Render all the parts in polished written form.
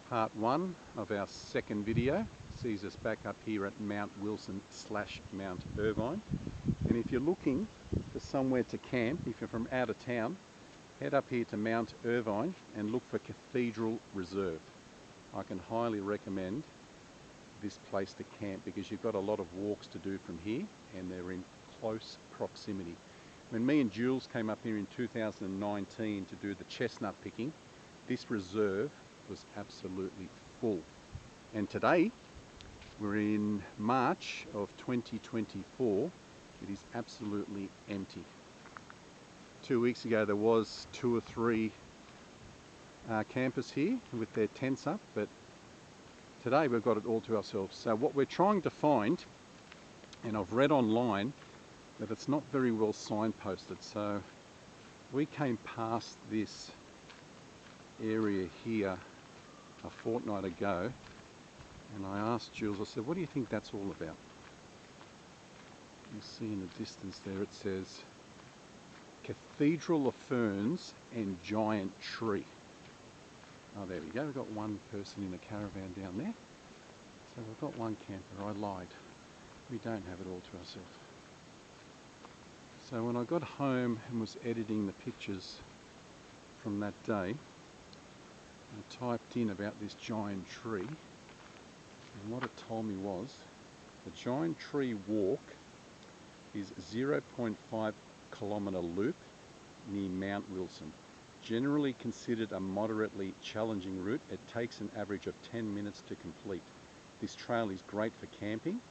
Part 1 of our second video sees us back up here at Mount Wilson / Mount Irvine. And if you're looking for somewhere to camp, if you're from out of town, head up here to Mount Irvine and look for Cathedral Reserve. I can highly recommend this place to camp because you've got a lot of walks to do from here and they're in close proximity. When me and Jules came up here in 2019 to do the chestnut picking, this reserve was absolutely full. And today, we're in March of 2024, it is absolutely empty. 2 weeks ago there was 2 or 3 campers here with their tents up, but today we've got it all to ourselves. So what we're trying to find, and I've read online that it's not very well signposted, so we came past this area here a fortnight ago and I asked Jules, I said, what do you think that's all about? You see in the distance there it says Cathedral of Ferns and Giant Tree. Oh, there we go, we've got one person in a caravan down there. So we've got one camper. I lied. We don't have it all to ourselves. So when I got home and was editing the pictures from that day, I typed in about this giant tree, and what it told me was the giant tree walk is 0.5 kilometre loop near Mount Wilson. Generally considered a moderately challenging route, it takes an average of 10 minutes to complete. This trail is great for camping,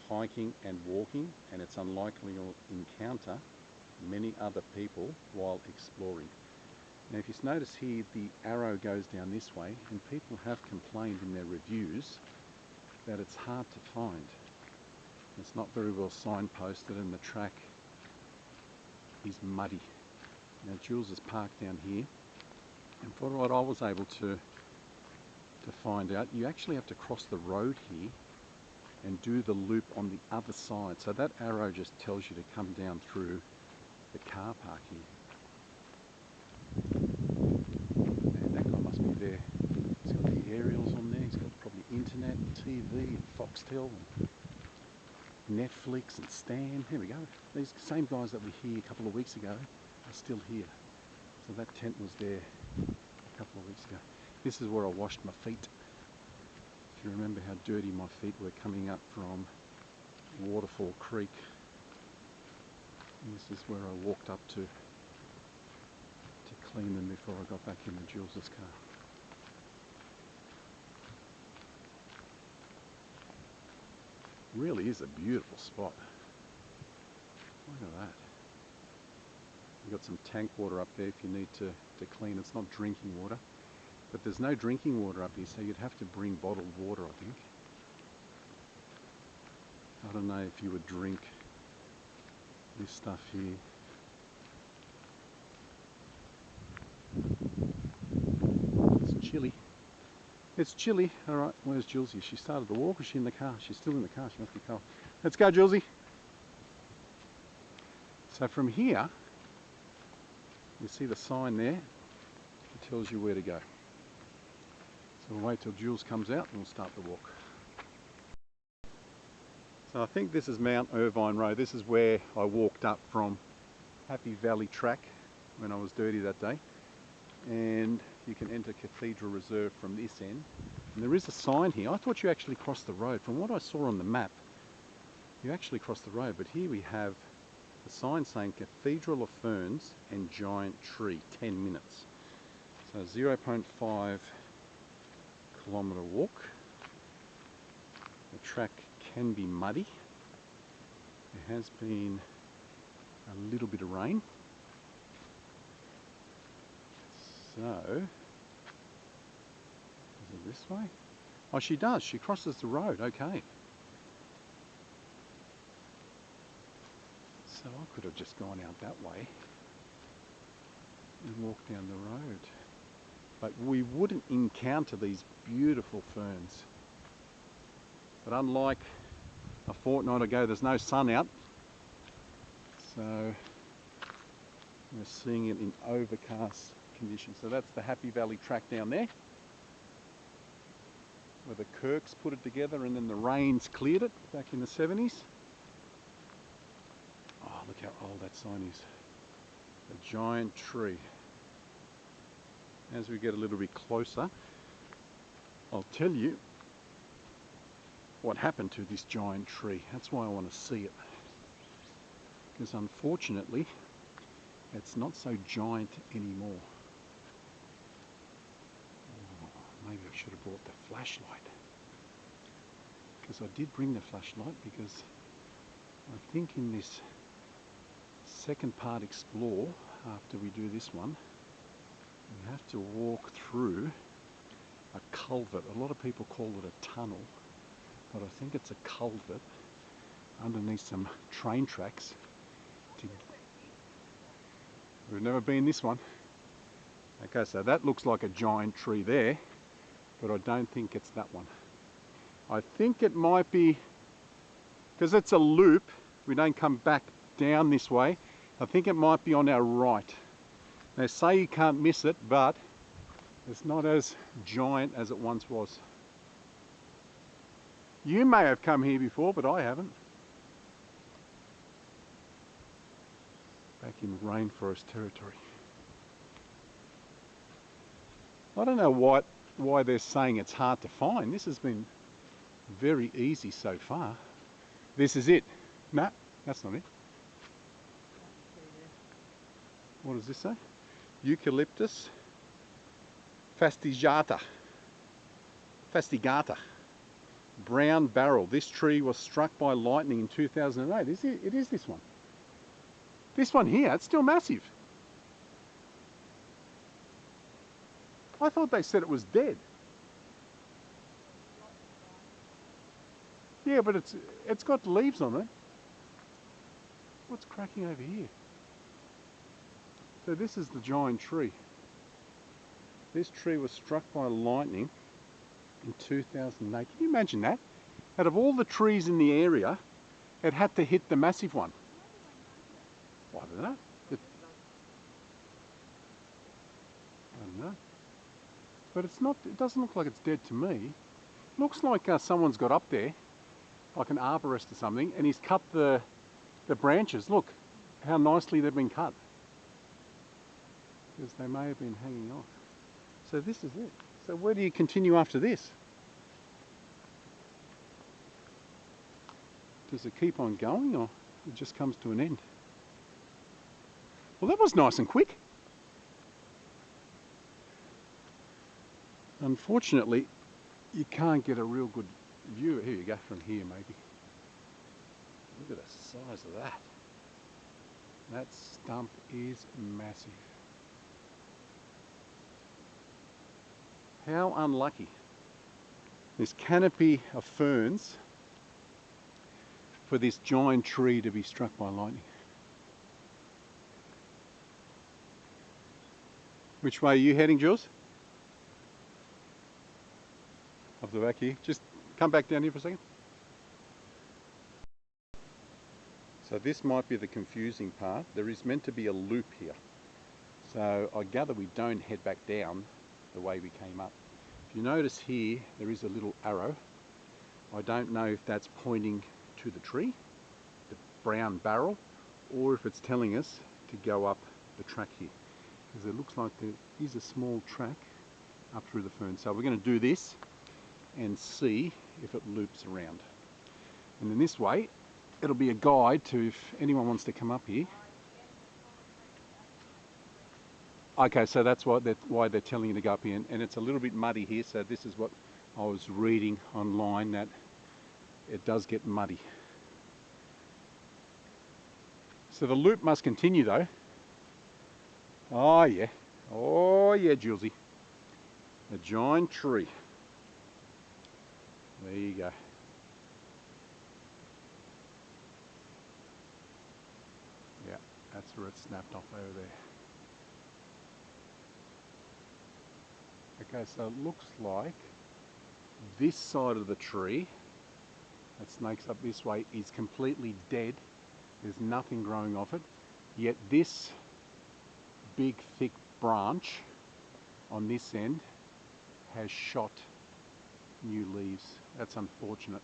hiking and walking, and it's unlikely you'll encounter many other people while exploring. Now if you notice here, the arrow goes down this way, and people have complained in their reviews that it's hard to find. It's not very well signposted and the track is muddy. Now Jules is parked down here, and for what I was able to find out, you actually have to cross the road here and do the loop on the other side. So that arrow just tells you to come down through the car park here. And that guy must be there. He's got the aerials on there, he's got probably internet and TV and Foxtel and Netflix and Stan. Here we go. These same guys that were here a couple of weeks ago are still here. So that tent was there a couple of weeks ago. This is where I washed my feet. If you remember how dirty my feet were coming up from Waterfall Creek. And this is where I walked up to clean them before I got back into Jules's car. Really is a beautiful spot. Look at that. You've got some tank water up there if you need to clean. It's not drinking water, but there's no drinking water up here, so you'd have to bring bottled water, I think. I don't know if you would drink this stuff here. It's chilly. It's chilly. Alright, where's Julesy? She started to walk, or is she in the car? She's still in the car, she must be cold. Let's go, Julesy. So from here, you see the sign there, it tells you where to go. So we'll wait till Jules comes out and we'll start the walk. So I think this is Mount Irvine Road. This is where I walked up from Happy Valley Track when I was dirty that day. And you can enter Cathedral Reserve from this end. And there is a sign here. I thought you actually crossed the road. From what I saw on the map, you actually crossed the road. But here we have a sign saying Cathedral of Ferns and Giant Tree, 10 minutes. So 0.5 kilometre walk. The track can be muddy. There has been a little bit of rain. So, is it this way? Oh, she does. She crosses the road. Okay. So I could have just gone out that way and walked down the road. But we wouldn't encounter these beautiful ferns. But unlike a fortnight ago, there's no sun out. So we're seeing it in overcast conditions. So that's the Happy Valley track down there. where the Kirks put it together and then the rains cleared it back in the 70s. Oh, look how old that sign is. A giant tree. As we get a little bit closer, I'll tell you what happened to this giant tree. That's why I want to see it. Because unfortunately, it's not so giant anymore. Oh, maybe I should have brought the flashlight. Because I did bring the flashlight, because I think in this second part explore, after we do this one, we have to walk through a culvert. A lot of people call it a tunnel, but I think it's a culvert underneath some train tracks. We've never been this one. Okay, so that looks like a giant tree there, but I don't think it's that one. I think it might be, because it's a loop, we don't come back down this way. I think it might be on our right. They say you can't miss it, but it's not as giant as it once was. You may have come here before, but I haven't. Back in rainforest territory. I don't know why they're saying it's hard to find. This has been very easy so far. This is it. No, that's not it. What does this say? Eucalyptus fastigata. Brown barrel. This tree was struck by lightning in 2008. It is this one. This one here, it's still massive. I thought they said it was dead. Yeah, but it's got leaves on it. What's cracking over here? So this is the giant tree. This tree was struck by lightning in 2008. Can you imagine that? Out of all the trees in the area, it had to hit the massive one. I don't know. I don't know. But it's not. It doesn't look like it's dead to me. It looks like someone's got up there, like an arborist or something, and he's cut the branches. Look how nicely they've been cut. Because they may have been hanging off. So this is it. So where do you continue after this? Does it keep on going, or it just comes to an end? Well, that was nice and quick. Unfortunately, you can't get a real good view. Here you go, from here maybe. Look at the size of that. That stump is massive. How unlucky. This canopy of ferns for this giant tree to be struck by lightning. Which way are you heading, Jules? Up the back here. Just come back down here for a second. So this might be the confusing part. There is meant to be a loop here. So I gather we don't head back down the way we came up. If you notice here, there is a little arrow. I don't know if that's pointing to the tree, the brown barrel, or if it's telling us to go up the track here. Because it looks like there is a small track up through the fern. So we're going to do this and see if it loops around. And in this way, it'll be a guide to if anyone wants to come up here. Okay, so that's why they're telling you to go up here, and it's a little bit muddy here, so this is what I was reading online, that it does get muddy. So the loop must continue though. Oh yeah, Julesy. A giant tree. There you go. Yeah, that's where it snapped off over there. Okay, so it looks like this side of the tree that snakes up this way is completely dead. There's nothing growing off it. Yet this big thick branch on this end has shot new leaves. That's unfortunate.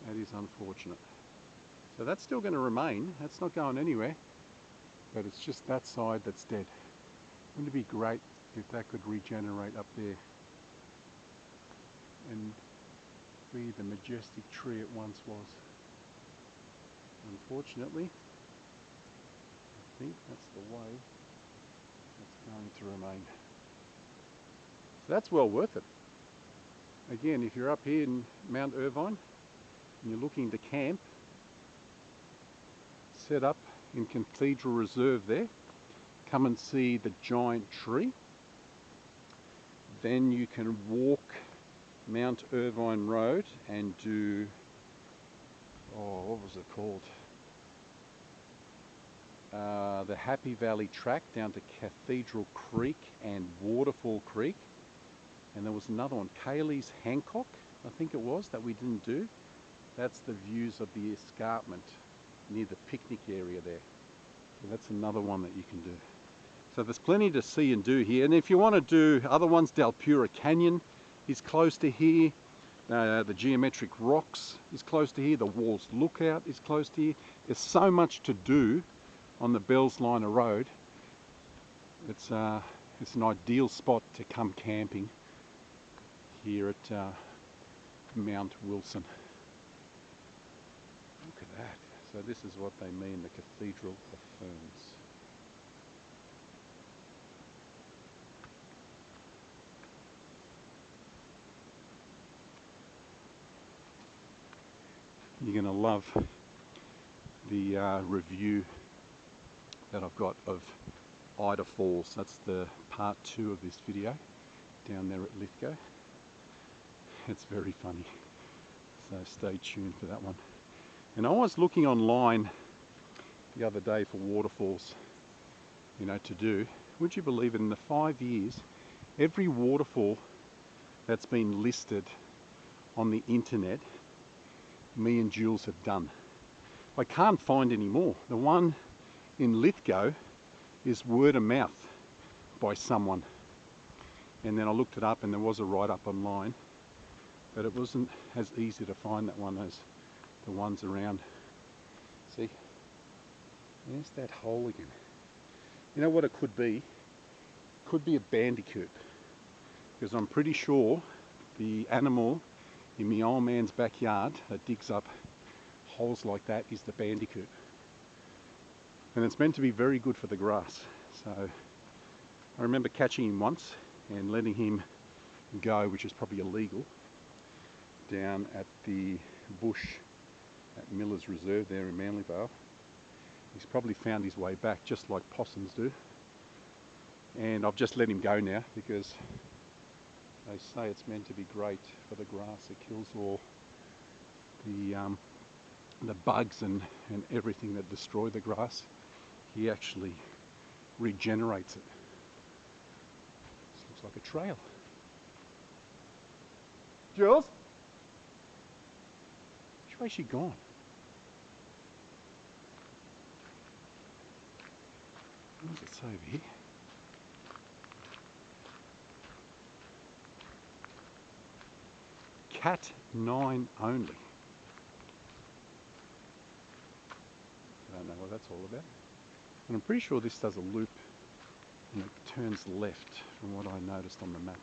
That is unfortunate. So that's still going to remain. That's not going anywhere. But it's just that side that's dead. Wouldn't it be great if that could regenerate up there and be the majestic tree it once was? Unfortunately, I think that's the way it's going to remain. So that's well worth it. Again, if you're up here in Mount Irvine and you're looking to camp, set up in Cathedral Reserve there, come and see the giant tree. Then you can walk Mount Irvine Road and do, oh, what was it called? The Happy Valley Track down to Cathedral Creek and Waterfall Creek. And there was another one, Cayley's Hancock, I think it was, that we didn't do. That's the views of the escarpment near the picnic area there. So that's another one that you can do. So there's plenty to see and do here. And if you want to do other ones, Dalpura Canyon is close to here. The Geometric Rocks is close to here. The Walls Lookout is close to here. There's so much to do on the Bells Liner Road. It's an ideal spot to come camping here at Mount Wilson. Look at that. So this is what they mean, the Cathedral of Ferns. You're going to love the review that I've got of Ida Falls. That's the part 2 of this video down there at Lithgow. It's very funny, so stay tuned for that one. And I was looking online the other day for waterfalls, you know, to do. Would you believe it, in the 5 years, every waterfall that's been listed on the internet, me and Jules have done. I can't find any more. The one in Lithgow is word of mouth by someone. And then I looked it up and there was a write-up online, but it wasn't as easy to find that one as the ones around. See, there's that hole again. You know what it could be? It could be a bandicoot, because I'm pretty sure the animal in my old man's backyard that digs up holes like that is the bandicoot. And it's meant to be very good for the grass. So I remember catching him once and letting him go, which is probably illegal, down at the bush at Miller's Reserve there in Manly Vale. He's probably found his way back, just like possums do. And I've just let him go now because they say it's meant to be great for the grass. It kills all the bugs and everything that destroy the grass. He actually regenerates it. This looks like a trail. Jules? Which way's she gone? What does it say over here? Cat 9 only. I don't know what that's all about. And I'm pretty sure this does a loop and it turns left from what I noticed on the map.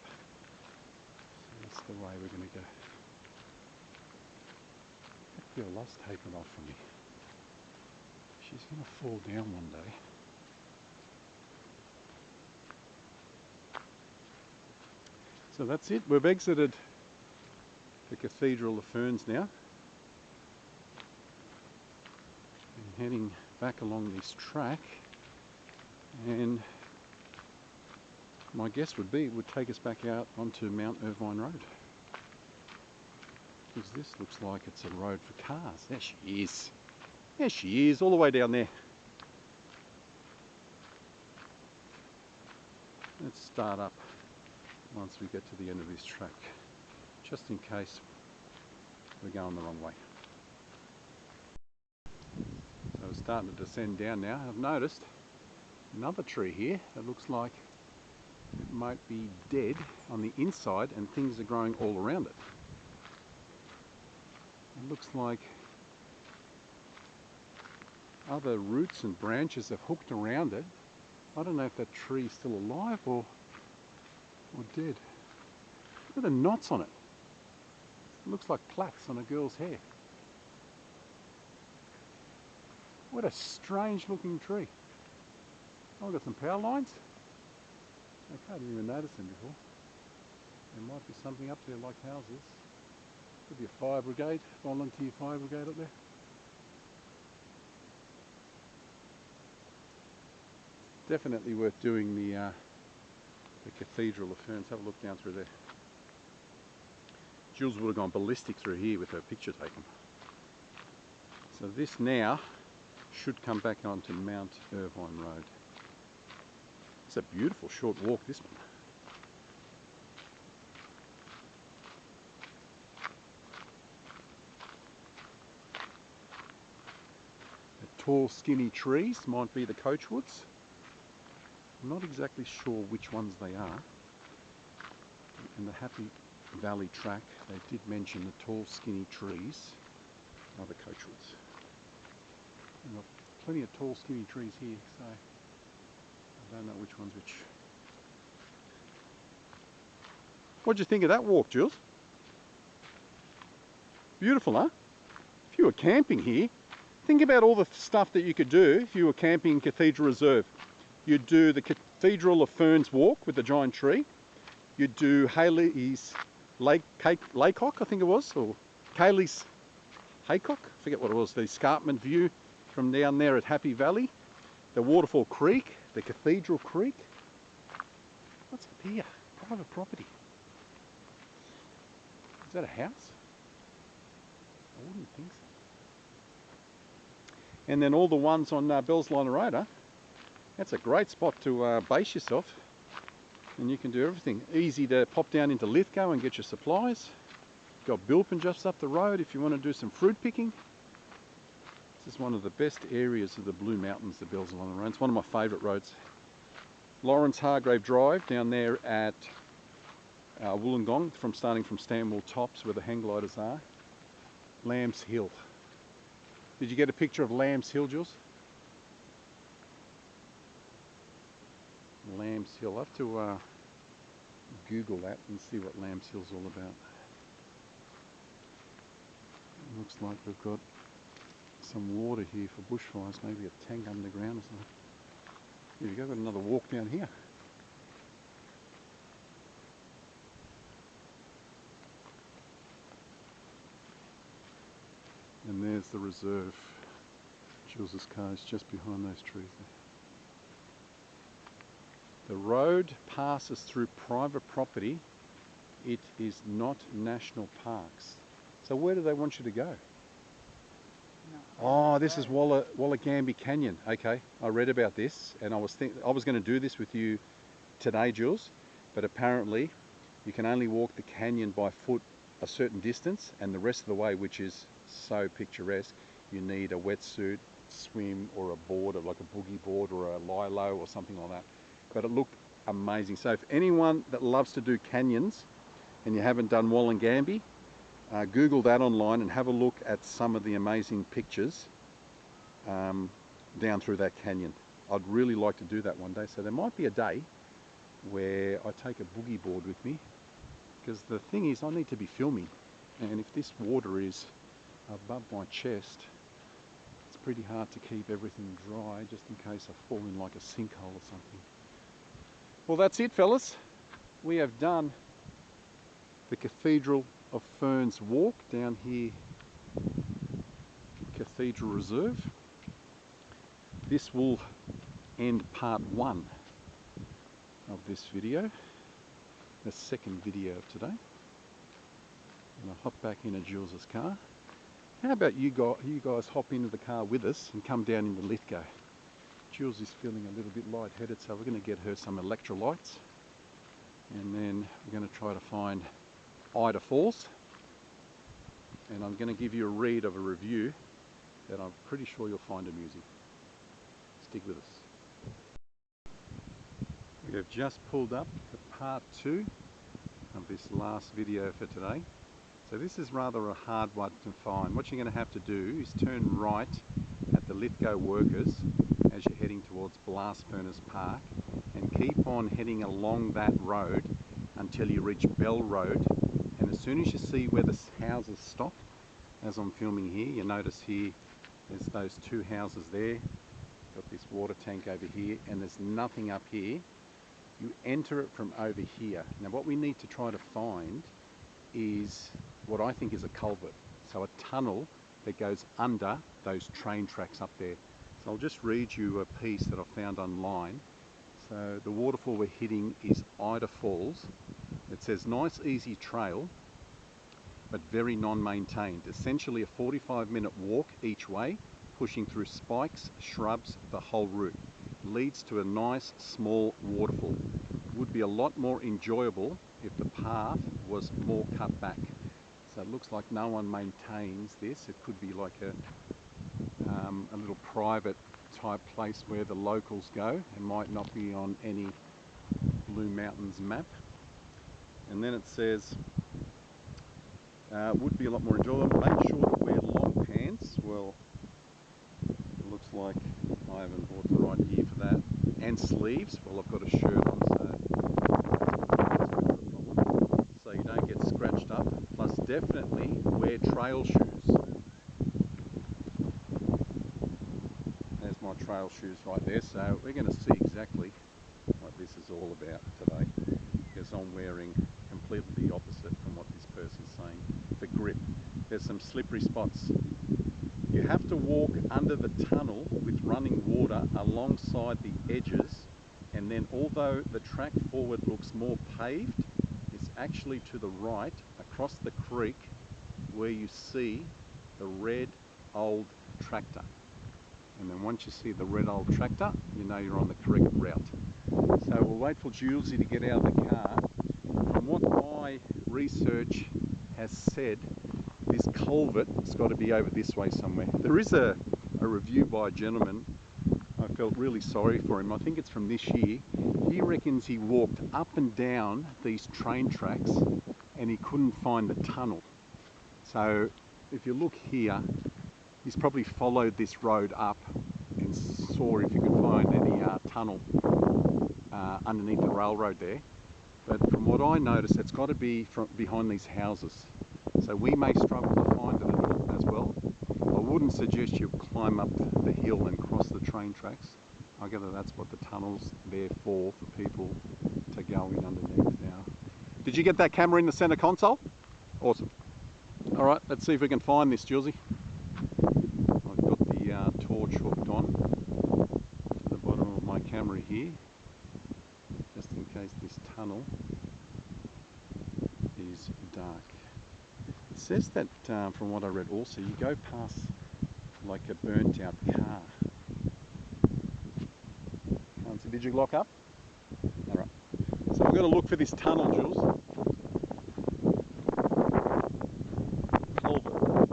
So that's the way we're going to go. That girl loves taking off from me. She's going to fall down one day. So that's it. We've exited the Cathedral of Ferns now. And heading back along this track. And my guess would be it would take us back out onto Mount Irvine Road. Because this looks like it's a road for cars. There she is. There she is, all the way down there. Let's start up once we get to the end of this track, just in case we're going the wrong way. So we're starting to descend down now. I've noticed another tree here that looks like it might be dead on the inside and things are growing all around it. It looks like other roots and branches have hooked around it. I don't know if that tree is still alive or dead. Look at the knots on it. It looks like plaits on a girl's hair. What a strange looking tree. Oh, I've got some power lines. I can't even notice them before. There might be something up there like houses. Could be a fire brigade, volunteer fire brigade up there. Definitely worth doing the Cathedral of Ferns. Have a look down through there. Jules would have gone ballistic through here with her picture taken. So this now should come back onto Mount Irvine Road. It's a beautiful short walk, this one. The tall skinny trees might be the coachwoods. I'm not exactly sure which ones they are. In the Happy Valley track they did mention the tall skinny trees are the coachwoods. We've got plenty of tall skinny trees here, so I don't know which one's which. What'd you think of that walk, Jules? Beautiful, huh? If you were camping here, think about all the stuff that you could do if you were camping in Cathedral Reserve. You'd do the Cathedral of Ferns walk with the giant tree. You'd do Haley's Laycock, I think it was, or Kaylee's Haycock, I forget what it was, the escarpment view from down there at Happy Valley, the Waterfall Creek, the Cathedral Creek. What's up here? Private property. Is that a house? I wouldn't think so. And then all the ones on Bell's Line Road, huh? That's a great spot to base yourself, and you can do everything. Easy to pop down into Lithgow and get your supplies. Got Bilpin just up the road if you want to do some fruit picking. This is one of the best areas of the Blue Mountains, the Bell's Line Road. It's one of my favourite roads. Lawrence Hargrave Drive down there at Wollongong, starting from Stanwell Tops where the hang gliders are. Lambs Hill. Did you get a picture of Lambs Hill, Jules? Lambs Hill. I'll have to Google that and see what Lambs Hill's all about. It looks like we've got some water here for bushfires, maybe a tank underground or something. Here we go, got another walk down here. And there's the reserve. Jules's car is just behind those trees there. The road passes through private property. It is not national parks. So where do they want you to go? No. Oh, this is Wollagambie Canyon. Okay, I read about this, and I was going to do this with you today, Jules, but apparently you can only walk the canyon by foot a certain distance, and the rest of the way, which is so picturesque, you need a wetsuit, swim, or a board, or like a boogie board or a lilo or something like that. But it looked amazing. So if anyone that loves to do canyons and you haven't done Wollagambie, Google that online and have a look at some of the amazing pictures down through that canyon. I'd really like to do that one day. So there might be a day where I take a boogie board with me, because the thing is I need to be filming, and if this water is above my chest, it's pretty hard to keep everything dry just in case I fall in like a sinkhole or something. Well, that's it, fellas. We have done the Cathedral of Ferns walk down here, Cathedral Reserve. This will end part 1 of this video, the second video of today. And I'll hop back into Jules's car. How about you guys hop into the car with us and come down into Lithgow? Jules is feeling a little bit lightheaded, so we're going to get her some electrolytes, and then we're going to try to find Ida Falls, and I'm going to give you a read of a review that I'm pretty sure you'll find amusing. Stick with us. We have just pulled up to part 2 of this last video for today. So this is rather a hard one to find. What you're going to have to do is turn right at the Lithgow workers as you're heading towards Blast Furnace Park, and keep on heading along that road until you reach Bell Road. And as soon as you see where the houses stop, as I'm filming here, you notice here there's those 2 houses there. Got this water tank over here, and there's nothing up here. You enter it from over here. Now what we need to try to find is what I think is a culvert, so a tunnel that goes under those train tracks up there. So I'll just read you a piece that I found online. So the waterfall we're hitting is Ida Falls. It says nice easy trail but very non-maintained, essentially a 45-minute walk each way, pushing through spikes, shrubs, the whole route. Leads to a nice small waterfall. Would be a lot more enjoyable if the path was more cut back. So it looks like no one maintains this. It could be like a little private type place where the locals go. It might not be on any Blue Mountains map. And then it says would be a lot more enjoyable. Make sure to wear long pants. Well, it looks like I haven't bought the right gear for that. And sleeves. Well, I've got a shirt on, so you don't get scratched up. Plus, definitely wear trail shoes. There's my trail shoes right there. So we're going to see exactly what this is all about today, because I'm wearing completely the opposite from what this person's saying. For grip, there's some slippery spots. You have to walk under the tunnel with running water alongside the edges, and then although the track forward looks more paved, it's actually to the right across the creek where you see the red old tractor. And then once you see the red old tractor, you know you're on the correct route. So we'll wait for Julesy to get out of the car. From what my research has said, this culvert has got to be over this way somewhere. There is a review by a gentleman. I felt really sorry for him. I think it's from this year. He reckons he walked up and down these train tracks and he couldn't find the tunnel. So if you look here, he's probably followed this road up and saw if you could find any tunnel underneath the railroad there. But from what I noticed, it's got to be from behind these houses. So we may struggle to find it at all as well. I wouldn't suggest you climb up the hill and cross the train tracks. I gather that's what the tunnel's there for people to go in underneath now. Did you get that camera in the center console? Awesome. All right, let's see if we can find this, Julesy. I've got the torch hooked on to the bottom of my camera here, just in case this tunnel is dark. It says that, from what I read also, you go past like a burnt out car. Can't see, did you lock up? Alright, so I'm going to look for this tunnel, Jules. Culvert.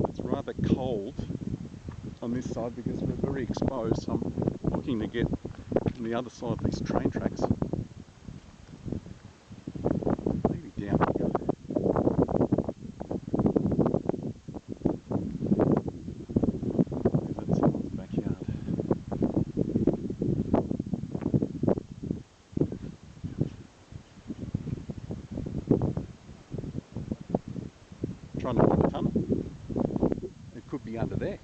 It's rather cold on this side because we're very exposed, so I'm looking to get on the other side of these train tracks. Trying to find the tunnel. It could be under there.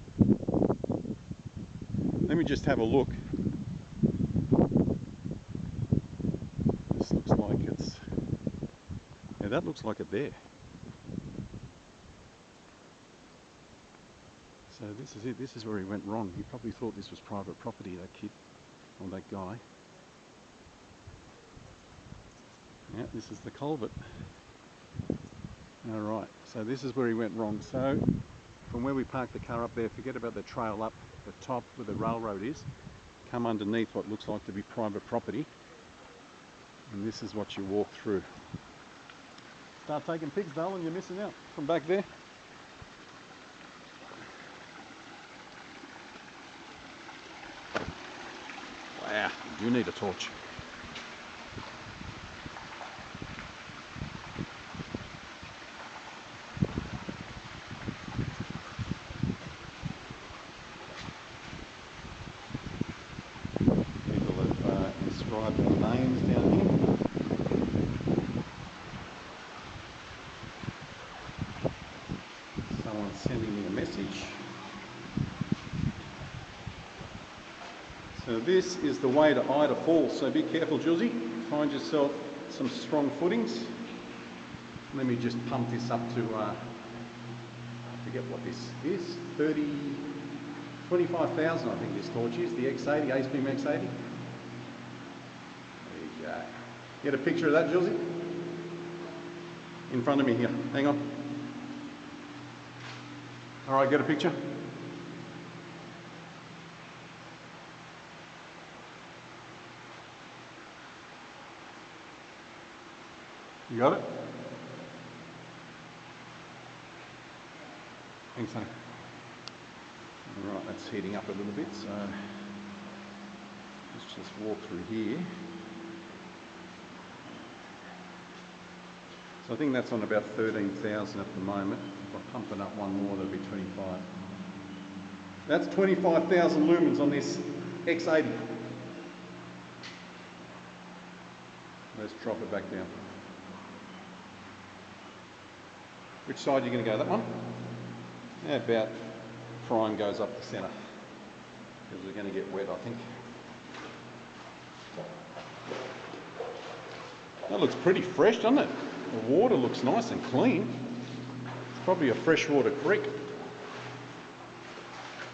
Let me just have a look. This looks like it's... yeah, that looks like it there. So this is it. This is where he went wrong. He probably thought this was private property, that kid, or that guy. Yeah, this is the culvert. Alright, so this is where he went wrong. So from where we parked the car up there, forget about the trail up the top where the railroad is. Come underneath what looks like to be private property, and this is what you walk through. Start taking pics, darling, you're missing out from back there. Wow. You need a torch. People have inscribed their names down here. Someone's sending me a message. So this is the way to Ida Falls, so be careful, Julesy. Find yourself some strong footings. Let me just pump this up to, I forget what this is, 25,000 I think this torch is, the X80, ATeam X80. There you go. Get a picture of that, Julesy? In front of me here, hang on. All right, get a picture. You got it? Thanks, honey. All right, that's heating up a little bit, so let's just walk through here. So I think that's on about 13,000 at the moment. If I pump it up one more, that'll be 25. That's 25,000 lumens on this X80. Let's drop it back down. Which side are you going to go? That one? Yeah, about prime goes up the centre. Because we're going to get wet, I think. That looks pretty fresh, doesn't it? The water looks nice and clean. It's probably a freshwater creek.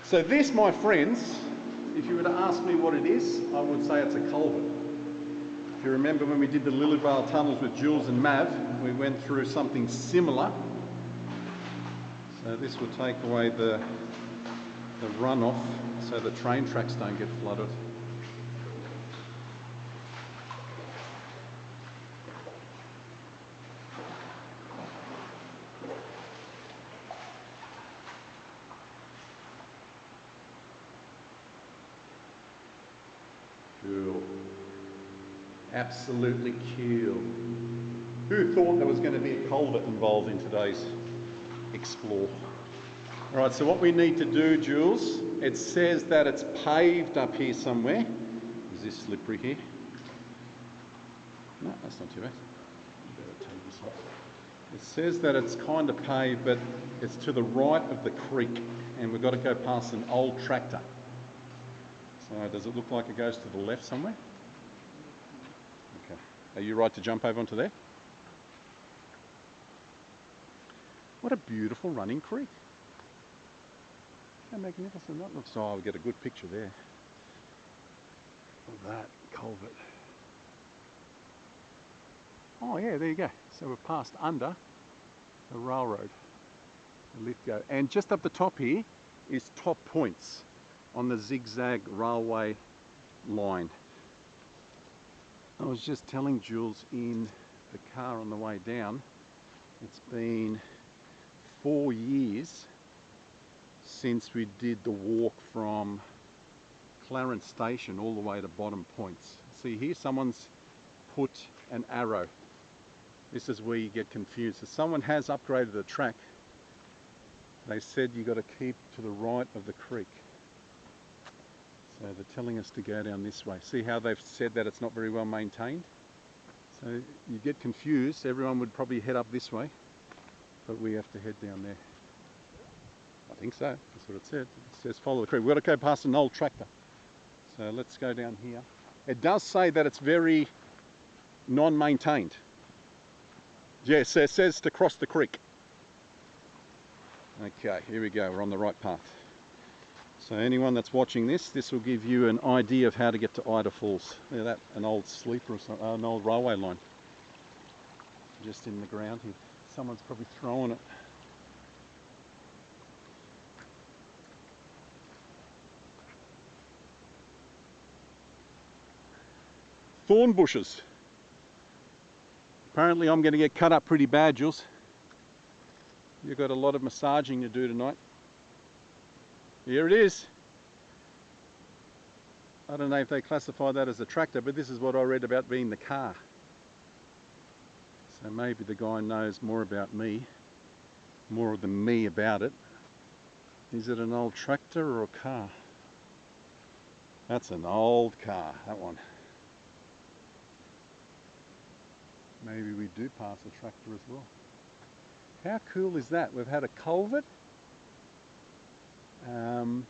So this, my friends, if you were to ask me what it is, I would say it's a culvert. If you remember when we did the Lithgow tunnels with Jules and Mav, we went through something similar. So this will take away the runoff so the train tracks don't get flooded. Cool. Absolutely cool. Who thought there was going to be a culvert involved in today's explore? All right, so what we need to do, Jules, it says that it's paved up here somewhere. Is this slippery here? No, that's not too bad. Better take this off. It says that it's kind of paved, but it's to the right of the creek, and we've got to go past an old tractor. So does it look like it goes to the left somewhere? Okay. Are you right to jump over onto there? What a beautiful running creek. How magnificent that looks. Oh, I'll get a good picture there of that culvert. Oh yeah, there you go. So we've passed under the railroad, the Lithgow. And just up the top here is Top Points on the zigzag railway line. I was just telling Jules in the car on the way down, it's been 4 years since we did the walk from Clarence Station all the way to Bottom Points. See here, someone's put an arrow. This is where you get confused. So someone has upgraded the track. They said you got to keep to the right of the creek. So they're telling us to go down this way. See how they've said that it's not very well maintained? So you get confused. Everyone would probably head up this way, but we have to head down there. I think so, that's what it said. It says follow the creek. We've got to go past an old tractor. So let's go down here. It does say that it's very non-maintained. Yes, it says to cross the creek. Okay, here we go, we're on the right path. So anyone that's watching this, this will give you an idea of how to get to Ida Falls. Yeah, that, an old sleeper or something, an old railway line. Just in the ground here. Someone's probably throwing it. Thorn bushes. Apparently I'm going to get cut up pretty bad, Jules. You've got a lot of massaging to do tonight. Here it is. I don't know if they classify that as a tractor, but this is what I read about being the car. So maybe the guy knows more about me, more than me about it. Is it an old tractor or a car? That's an old car, that one. Maybe we do pass a tractor as well. How cool is that? We've had a culvert, a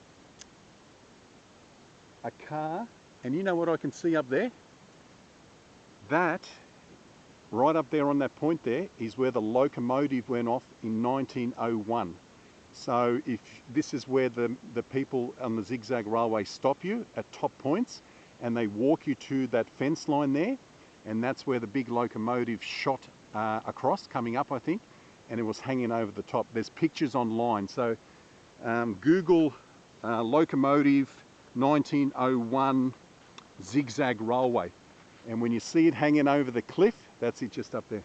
car, and you know what I can see up there? That, right up there on that point there, is where the locomotive went off in 1901. So if this is where the people on the zigzag railway stop you at top points, and they walk you to that fence line there, and that's where the big locomotive shot across, coming up I think, and it was hanging over the top. There's pictures online, so Google locomotive 1901 zigzag railway, and when you see it hanging over the cliff, that's it, just up there.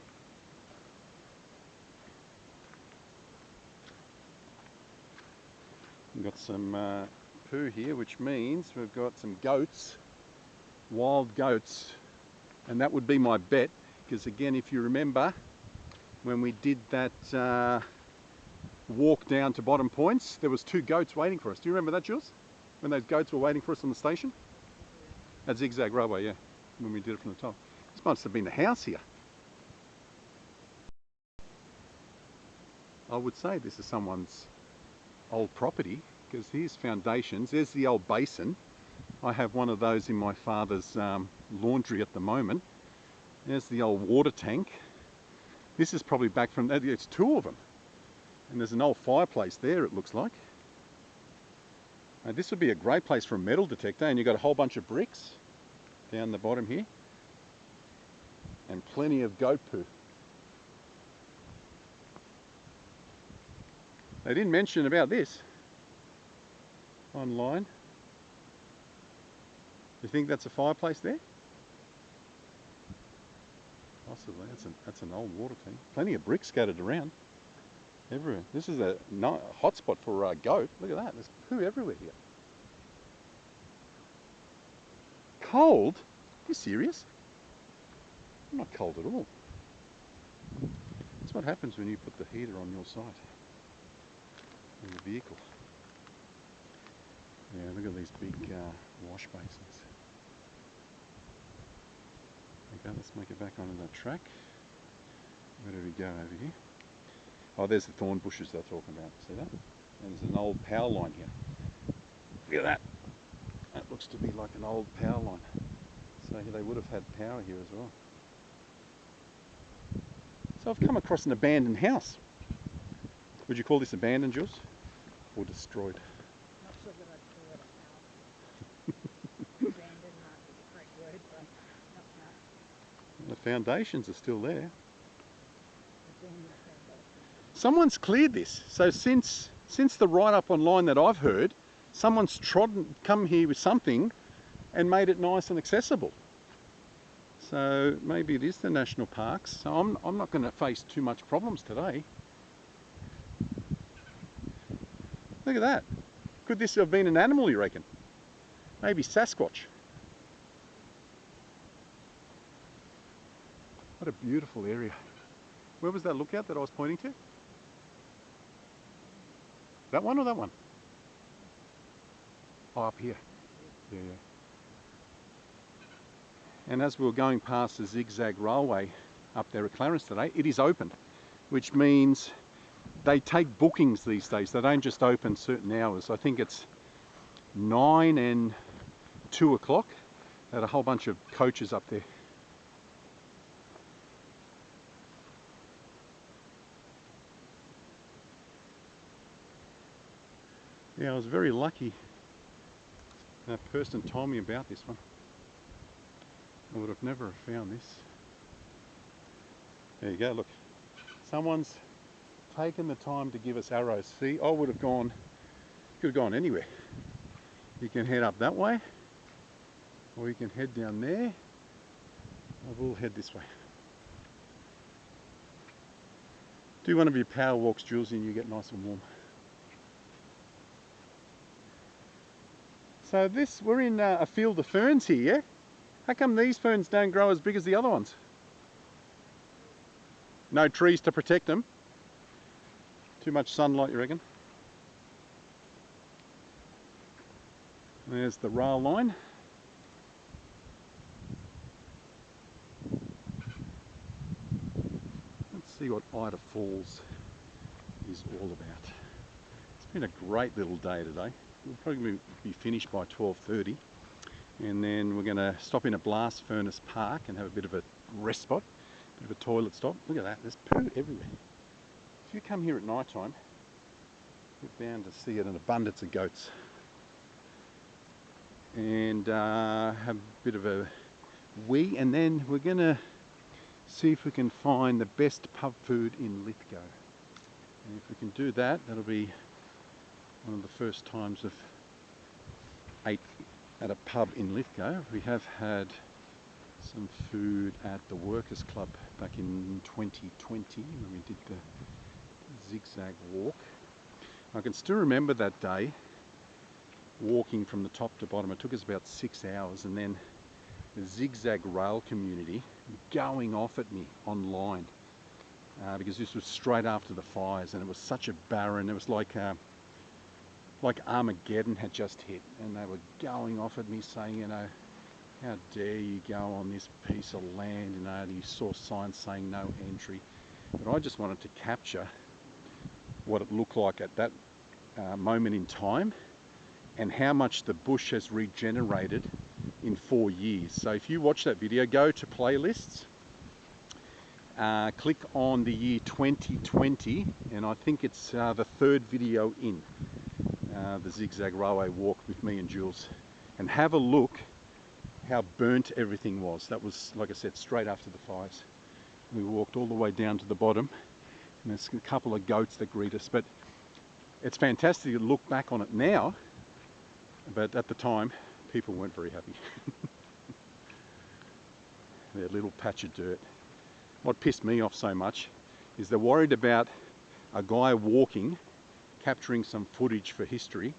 We've got some poo here, which means we've got some goats, wild goats, and that would be my bet, because again, if you remember when we did that walk down to bottom points, there was 2 goats waiting for us. Do you remember that, Jules? When those goats were waiting for us on the station? At Zigzag Railway, yeah, when we did it from the top. This must have been the house here. I would say this is someone's old property, because here's foundations. There's the old basin. I have one of those in my father's laundry at the moment. There's the old water tank. This is probably back from, it's 2 of them. And there's an old fireplace there, it looks like. Now, this would be a great place for a metal detector, and you've got a whole bunch of bricks down the bottom here. And plenty of goat poo. They didn't mention about this online. You think that's a fireplace there? Possibly. That's an old water tank. Plenty of bricks scattered around everywhere. This is a hot spot for a goat. Look at that. There's poo everywhere here. Cold? Are you serious? I'm not cold at all. That's what happens when you put the heater on your site in the vehicle. Yeah, look at these big wash basins. Okay, let's make it back onto that track. Where do we go over here? Oh, there's the thorn bushes they're talking about. See that? And there's an old power line here. Look at that. That looks to be like an old power line. So they would have had power here as well. So I've come across an abandoned house. Would you call this abandoned, Jules? Or destroyed? Not sure that I'd call it a house. Abandoned might be the correct word, but not house. The foundations are still there. Abandoned foundation. Someone's cleared this. So since the write-up online that I've heard, someone's come here with something and made it nice and accessible. So maybe it is the national parks. So I'm not going to face too much problems today. Look at that. Could this have been an animal, you reckon? Maybe Sasquatch. What a beautiful area. Where was that lookout that I was pointing to? That one or that one? Oh, up here. Yeah. And as we were going past the zigzag railway up there at Clarence today, it is open, which means they take bookings these days. They don't just open certain hours. I think it's 9 and 2 o'clock. They had a whole bunch of coaches up there. Yeah, I was very lucky. That person told me about this one. I would have never found this. There you go, look. Someone's taken the time to give us arrows. See, I would have gone, could have gone anywhere. You can head up that way, or you can head down there. I will head this way. Do one of your power walks, Jules, and you get nice and warm. So we're in a field of ferns here, yeah? How come these ferns don't grow as big as the other ones? No trees to protect them? Too much sunlight, you reckon? There's the rail line. Let's see what Ida Falls is all about. It's been a great little day today. We'll probably be finished by 12:30, and then we're going to stop in a blast furnace park and have a bit of a rest spot, a bit of a toilet stop. Look at that, there's poo everywhere. If you come here at night time, you're bound to see an abundance of goats. And have a bit of a wee, and then we're going to see if we can find the best pub food in Lithgow. And if we can do that, that'll be one of the first times I've ate at a pub in Lithgow. We have had some food at the Workers Club back in 2020 when we did the zigzag walk. I can still remember that day, walking from the top to bottom. It took us about 6 hours, and then the zigzag rail community going off at me online because this was straight after the fires, and it was such a barren, it was like Armageddon had just hit, and they were going off at me saying, you know, how dare you go on this piece of land, you know, you saw signs saying no entry. But I just wanted to capture what it looked like at that moment in time, and how much the bush has regenerated in 4 years. So if you watch that video, go to playlists, click on the year 2020, and I think it's the third video in the zigzag railway walk with me and Jules, and have a look how burnt everything was. That was, like I said, straight after the fires. We walked all the way down to the bottom, and there's a couple of goats that greet us, but it's fantastic to look back on it now. But at the time, people weren't very happy. Their little patch of dirt. What pissed me off so much is they're worried about a guy walking, capturing some footage for history,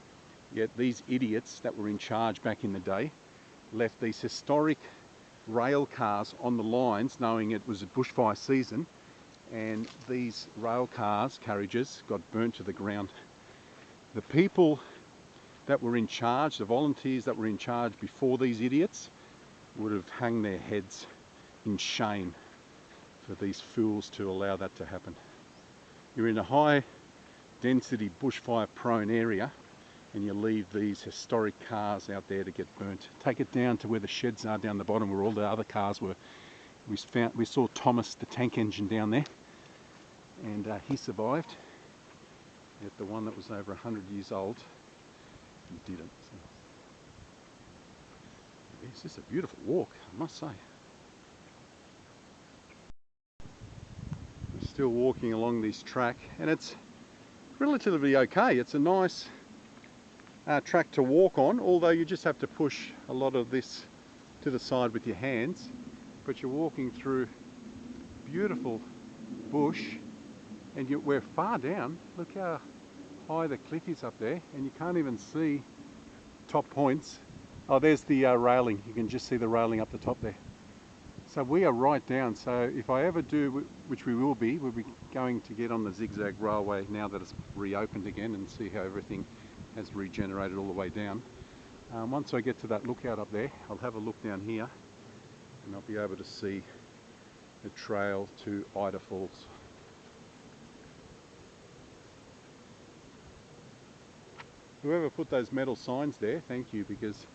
yet these idiots that were in charge back in the day left these historic rail cars on the lines knowing it was a bushfire season, and these rail cars, carriages, got burnt to the ground. The people that were in charge, the volunteers that were in charge before these idiots, would have hung their heads in shame for these fools to allow that to happen. You're in a high density bushfire prone area, and you leave these historic cars out there to get burnt. Take it down to where the sheds are down the bottom, where all the other cars were. We saw Thomas, the tank engine, down there, and he survived. Yet the one that was over 100 years old didn't. So it's just a beautiful walk, I must say. We're still walking along this track, and it's relatively okay. It's a nice track to walk on, although you just have to push a lot of this to the side with your hands. But you're walking through beautiful bush, and we're far down. Look how high the cliff is up there, and you can't even see top points. Oh, there's the railing. You can just see the railing up the top there. So we are right down. So if I ever do, which we will be, we'll be going to get on the zigzag railway now that it's reopened again, and see how everything has regenerated all the way down. Once I get to that lookout up there, I'll have a look down here, and I'll be able to see the trail to Ida Falls. Whoever put those metal signs there, thank you, because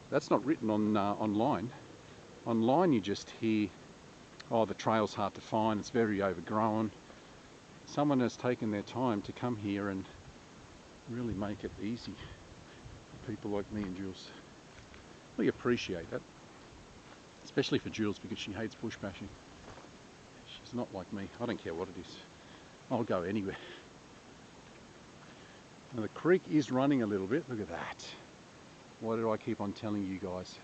that's not written on online. Online you just hear, oh, the trail's hard to find, it's very overgrown. Someone has taken their time to come here and really make it easy for people like me and Jules. We appreciate that, especially for Jules, because she hates bush bashing. She's not like me. I don't care what it is. I'll go anywhere. Now the creek is running a little bit. Look at that. Why do I keep on telling you guys?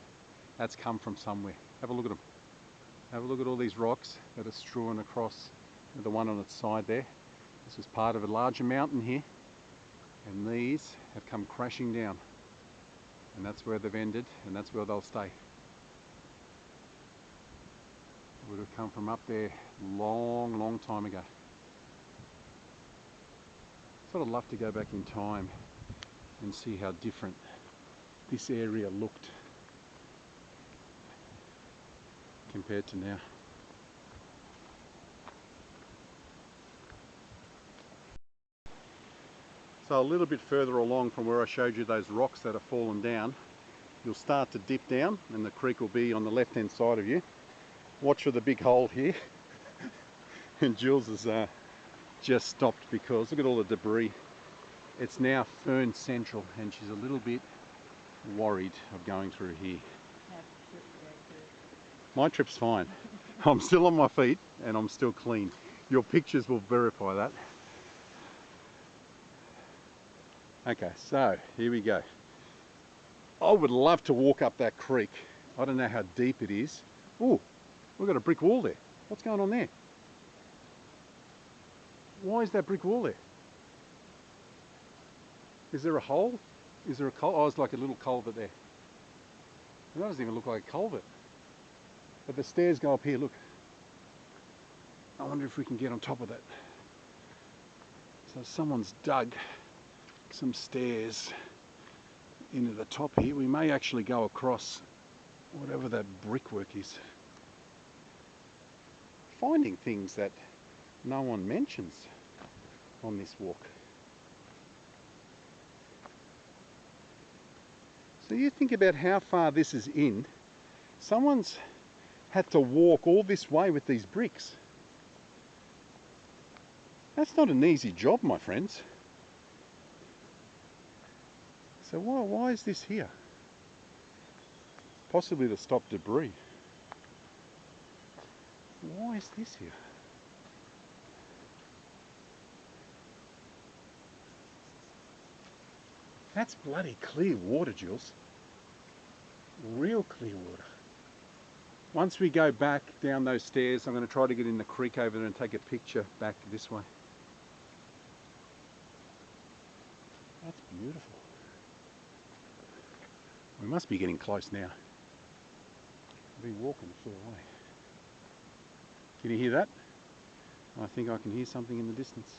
That's come from somewhere. Have a look at them. Have a look at all these rocks that are strewn across the one on its side there. This was part of a larger mountain here, and these have come crashing down. and that's where they've ended, and that's where they'll stay. Would have come from up there long time ago. Sort of love to go back in time and see how different this area looked compared to now. So a little bit further along from where I showed you those rocks that have fallen down, you'll start to dip down and the creek will be on the left hand side of you. Watch for the big hole here. And Jules has just stopped because look at all the debris. It's now Ferns Central and she's a little bit worried of going through here. My trip's fine. I'm still on my feet and I'm still clean. Your pictures will verify that. Okay, so here we go. I would love to walk up that creek. I don't know how deep it is. Oh, we've got a brick wall there. What's going on there? Why is that brick wall there? Is there a hole? Is there a culvert? Oh, it's like a little culvert there. That doesn't even look like a culvert. But the stairs go up here, look. I wonder if we can get on top of that. So someone's dug some stairs into the top here. We may actually go across whatever that brickwork is. Finding things that no one mentions on this walk. So you think about how far this is in. Someone's had to walk all this way with these bricks. That's not an easy job, my friends. So why is this here? Possibly to stop debris. Why is this here? That's bloody clear water, Jules. Real clear water. Once we go back down those stairs, I'm going to try to get in the creek over there and take a picture back this way. That's beautiful. We must be getting close now. We'll be walking a fair way. Can you hear that? I think I can hear something in the distance.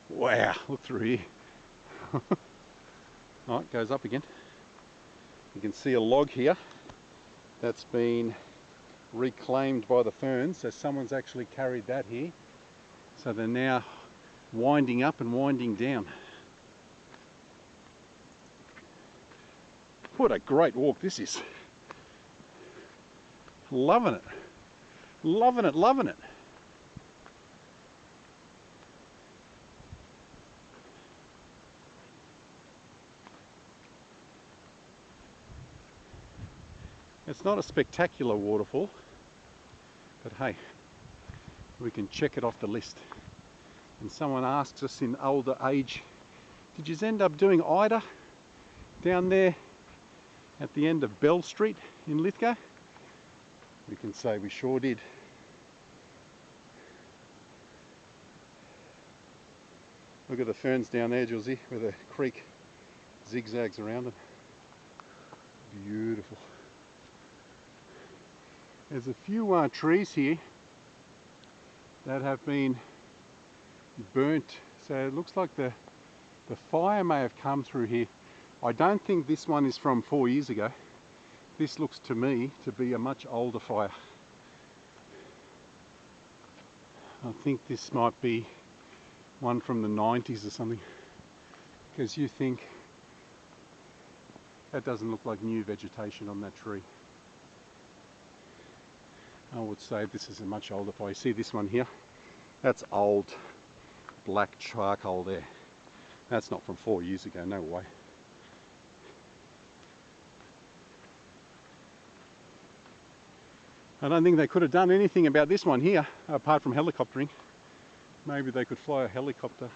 Wow, look through here. Oh, it goes up again. You can see a log here that's been reclaimed by the ferns. So someone's actually carried that here. So they're now winding up and winding down. What a great walk this is. Loving it. Loving it, loving it. It's not a spectacular waterfall, but hey, we can check it off the list. And someone asks us in older age, did you end up doing Ida down there at the end of Bell Street in Lithgow? We can say we sure did. Look at the ferns down there, Josie, where the creek zigzags around them. Beautiful. There's a few trees here that have been burnt, so it looks like the fire may have come through here. I don't think this one is from 4 years ago. This looks to me to be a much older fire. I think this might be one from the 90s or something, because you think that doesn't look like new vegetation on that tree. I would say this is a much older fire. You see this one here? That's old black charcoal there. That's not from 4 years ago, no way. I don't think they could have done anything about this one here, apart from helicoptering. Maybe they could fly a helicopter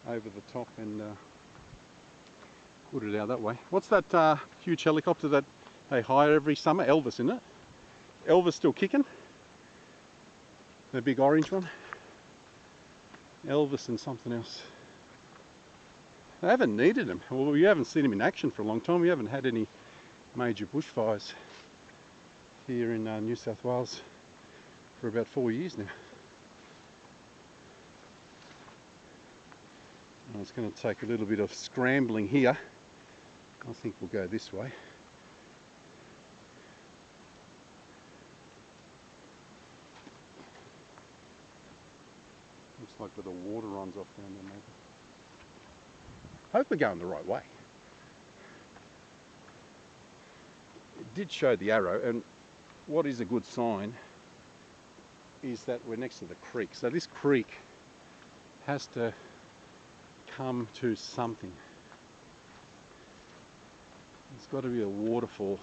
over the top and put it out that way. What's that huge helicopter that they hire every summer. Elvis, isn't it? Elvis still kicking. The big orange one. Elvis and something else. They haven't needed them. Well, we haven't seen them in action for a long time. We haven't had any major bushfires here in New South Wales for about 4 years now. Well, it's going to take a little bit of scrambling here. I think we'll go this way. Looks like where the water runs off down there maybe. Hope we're going the right way. It did show the arrow, and what is a good sign is that we're next to the creek. So this creek has to come to something. There's got to be a waterfall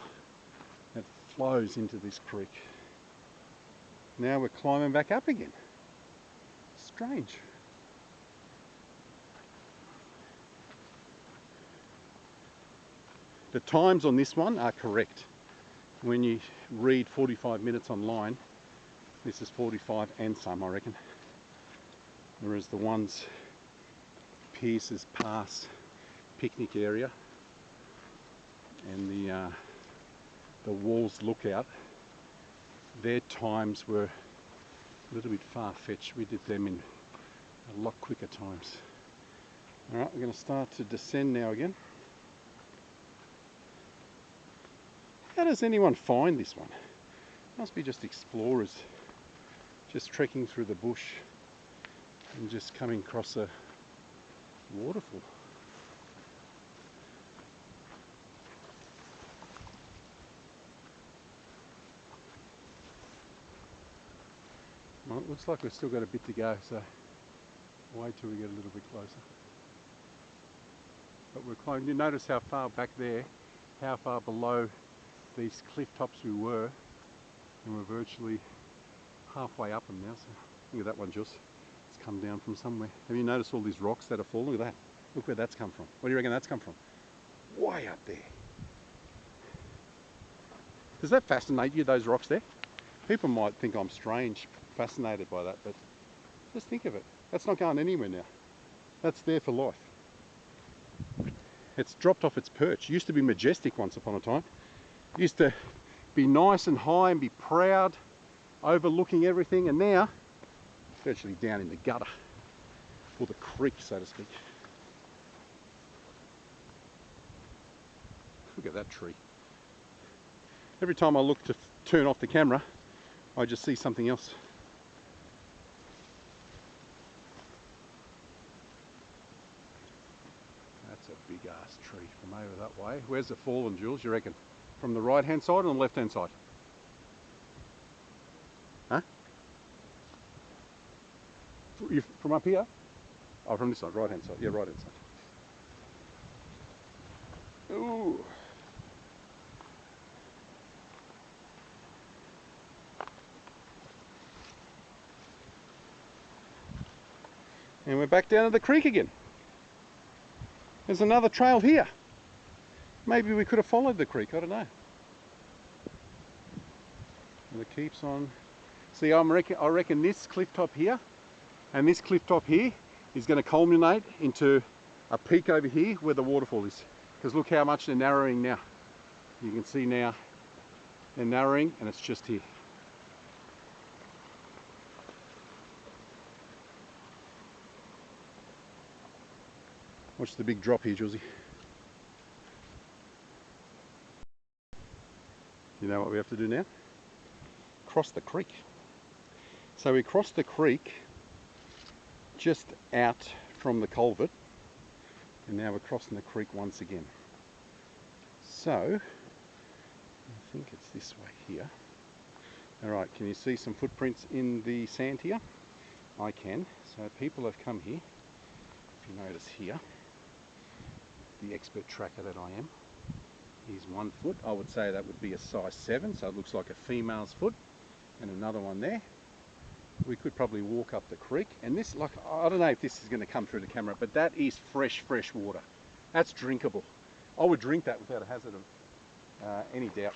that flows into this creek. Now we're climbing back up again. Strange. The times on this one are correct. When you read 45 minutes online, this is 45 and some, I reckon. Whereas the ones Pierce's Pass picnic area and the Walls Lookout, their times were a little bit far-fetched. We did them in a lot quicker times. Alright, we're going to start to descend now again. How does anyone find this one? Must be just explorers, just trekking through the bush and just coming across a waterfall. Well, it looks like we've still got a bit to go, so wait till we get a little bit closer. But we're climbing. You notice how far back there, how far below these cliff tops we were, and we're virtually halfway up them now. So look at that one, Jules. It's come down from somewhere. Have you noticed all these rocks that are falling? Look at that. Look where that's come from. Where do you reckon that's come from? Way up there. Does that fascinate you, those rocks there? People might think I'm strange, fascinated by that, but just think of it. That's not going anywhere now. That's there for life. It's dropped off its perch. It used to be majestic once upon a time. It used to be nice and high and be proud, overlooking everything, and now it's virtually down in the gutter, or the creek, so to speak. Look at that tree. Every time I look to turn off the camera, I just see something else. That's a big ass tree from over that way. Where's it fallen, Jules, you reckon? From the right hand side or the left hand side? Huh? From up here? Oh, from this side, right hand side. Yeah, right hand side. Ooh. And we're back down to the creek again. There's another trail here. Maybe we could have followed the creek, I don't know. And it keeps on. See, I reckon this cliff top here and this cliff top here is going to culminate into a peak over here where the waterfall is. Because look how much they're narrowing now. You can see now they're narrowing, and it's just here. Watch the big drop here, Josie. You know what we have to do now? Cross the creek. So we crossed the creek just out from the culvert, and now we're crossing the creek once again. So I think it's this way here. Alright, can you see some footprints in the sand here? I can. So people have come here. If you notice here, the expert tracker that I am is 1 foot. I would say that would be a size 7, so it looks like a female's foot, and another one there. We could probably walk up the creek, and this, like, I don't know if this is going to come through the camera, but that is fresh water. That's drinkable. I would drink that without a hazard any doubt.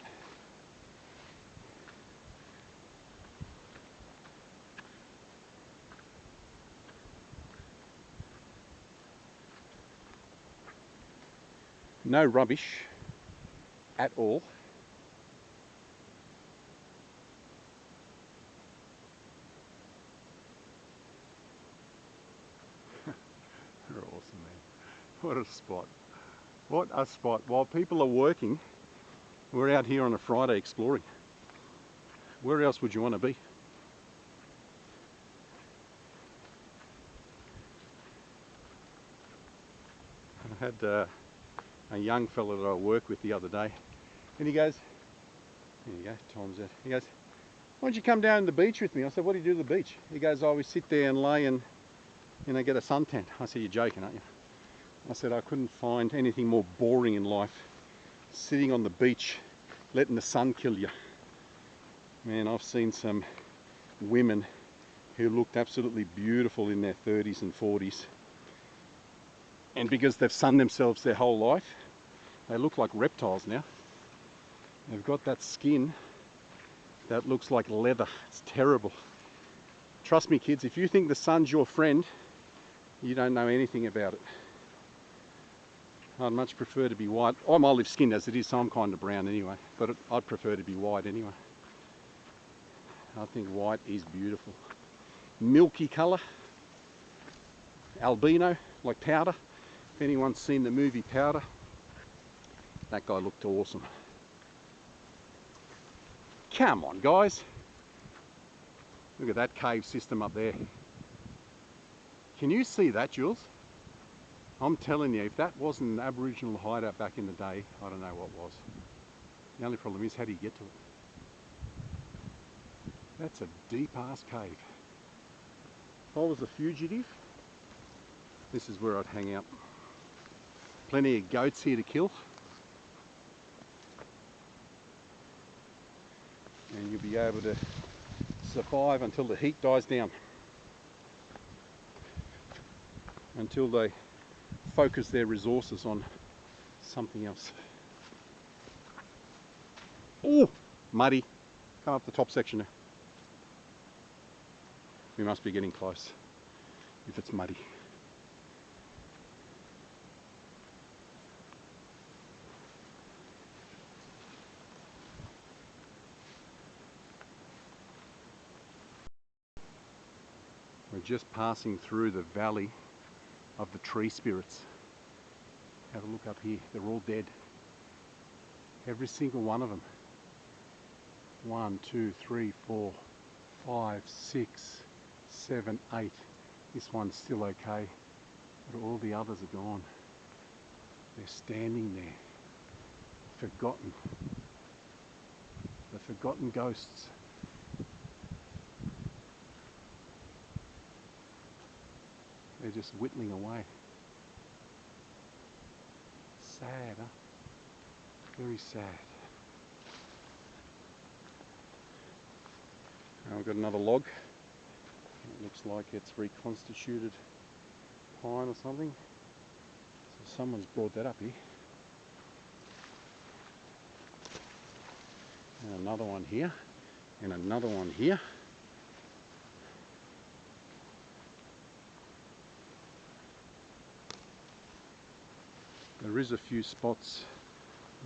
No rubbish at all. They're awesome, man. What a spot. What a spot. While people are working, we're out here on a Friday exploring. Where else would you want to be? I had a young fellow that I work with the other day, and he goes, there you go, time's out. He goes, why don't you come down to the beach with me? I said, what do you do to the beach? He goes, oh, we sit there and lay and, you know, get a suntan. I said, you're joking, aren't you? I said, I couldn't find anything more boring in life, sitting on the beach, letting the sun kill you. Man, I've seen some women who looked absolutely beautiful in their 30s and 40s. And because they've sunned themselves their whole life, they look like reptiles now. They've got that skin that looks like leather. It's terrible. Trust me, kids, if you think the sun's your friend, you don't know anything about it. I'd much prefer to be white. I'm olive skinned as it is, so I'm kind of brown anyway, but I'd prefer to be white anyway. I think white is beautiful. Milky colour, albino, like Powder. If anyone's seen the movie Powder, that guy looked awesome. Come on, guys. Look at that cave system up there. Can you see that, Jules? I'm telling you, if that wasn't an Aboriginal hideout back in the day, I don't know what was. The only problem is, how do you get to it? That's a deep ass cave. If I was a fugitive, this is where I'd hang out. Plenty of goats here to kill. And you'll be able to survive until the heat dies down. Until they focus their resources on something else. Oh, muddy. Come up the top section now. We must be getting close if it's muddy. We're just passing through the valley of the tree spirits. Have a look up here, they're all dead. Every single one of them. 1, 2, 3, 4, 5, 6, 7, 8. This one's still okay, but all the others are gone. They're standing there, forgotten. The forgotten ghosts. They're just whittling away. Sad, huh? Very sad. Now we've got another log. It looks like it's reconstituted pine or something. So someone's brought that up here. And another one here. And another one here. There is a few spots.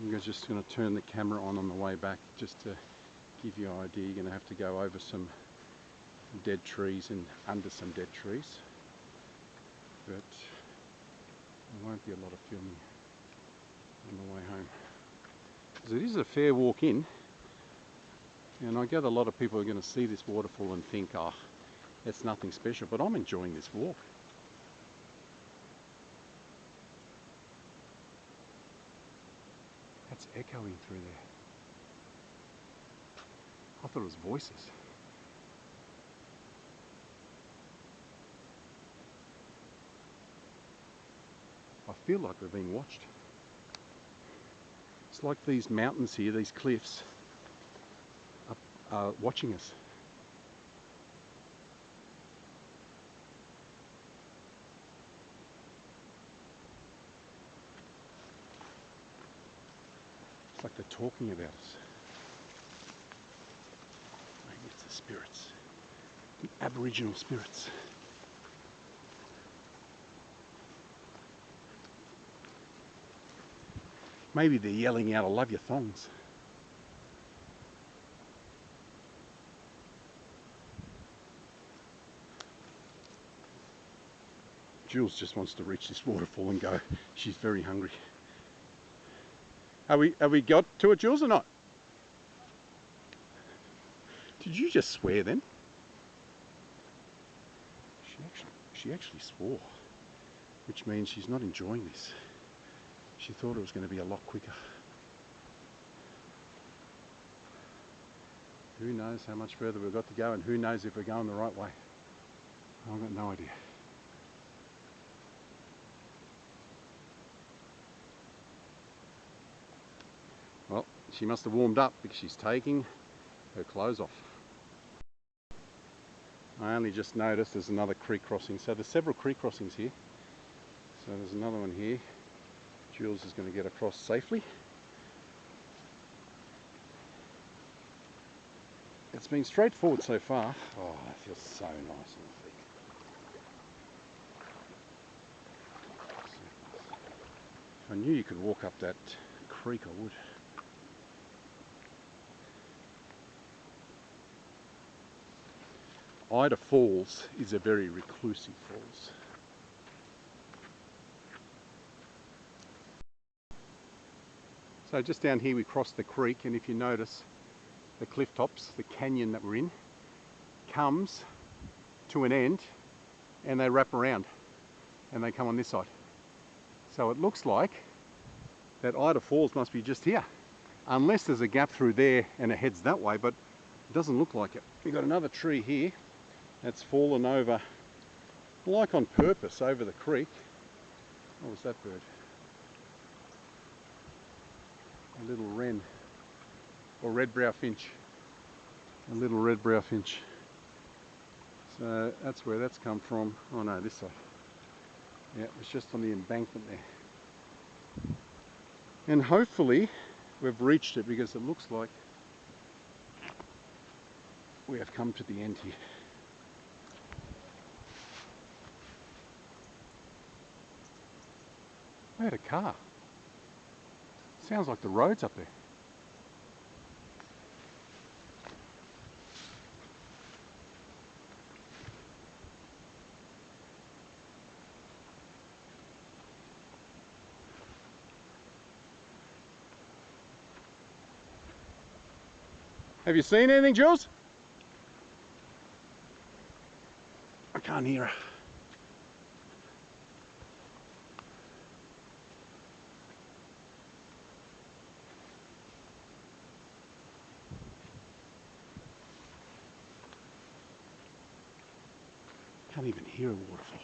I'm just going to turn the camera on the way back just to give you an idea. You're going to have to go over some dead trees and under some dead trees, but there won't be a lot of filming on the way home, because it is a fair walk in, and I gather a lot of people are going to see this waterfall and think, oh, it's nothing special, but I'm enjoying this walk. That's echoing through there. I thought it was voices. I feel like we're being watched. It's like these mountains here, these cliffs, are watching us. It's like they're talking about us. Maybe it's the spirits, the Aboriginal spirits. Maybe they're yelling out, "I love your thongs." Jules just wants to reach this waterfall and go. She's very hungry. Have we got to it, Jules, or not? Did you just swear then? She actually swore, which means she's not enjoying this. She thought it was going to be a lot quicker. Who knows how much further we've got to go, and who knows if we're going the right way. I've got no idea. Well, she must have warmed up because she's taking her clothes off. I only just noticed there's another creek crossing. So there's several creek crossings here. So there's another one here. Jules is going to get across safely. It's been straightforward so far. Oh, that feels so nice on the feet. If I knew you could walk up that creek, I would. Ida Falls is a very reclusive falls. So just down here we crossed the creek, and if you notice the cliff tops, the canyon that we're in, comes to an end and they wrap around and they come on this side. So it looks like that Ida Falls must be just here, unless there's a gap through there and it heads that way, but it doesn't look like it. We've got another tree here that's fallen over, like on purpose, over the creek. What was that bird? A little wren, or red-brow finch. A little red-brow finch. So that's where that's come from. Oh no, this side. Yeah, it was just on the embankment there. And hopefully we've reached it, because it looks like we have come to the end here. I had a car. Sounds like the road's up there. Have you seen anything, Jules? I can't hear her. Can't even hear a waterfall.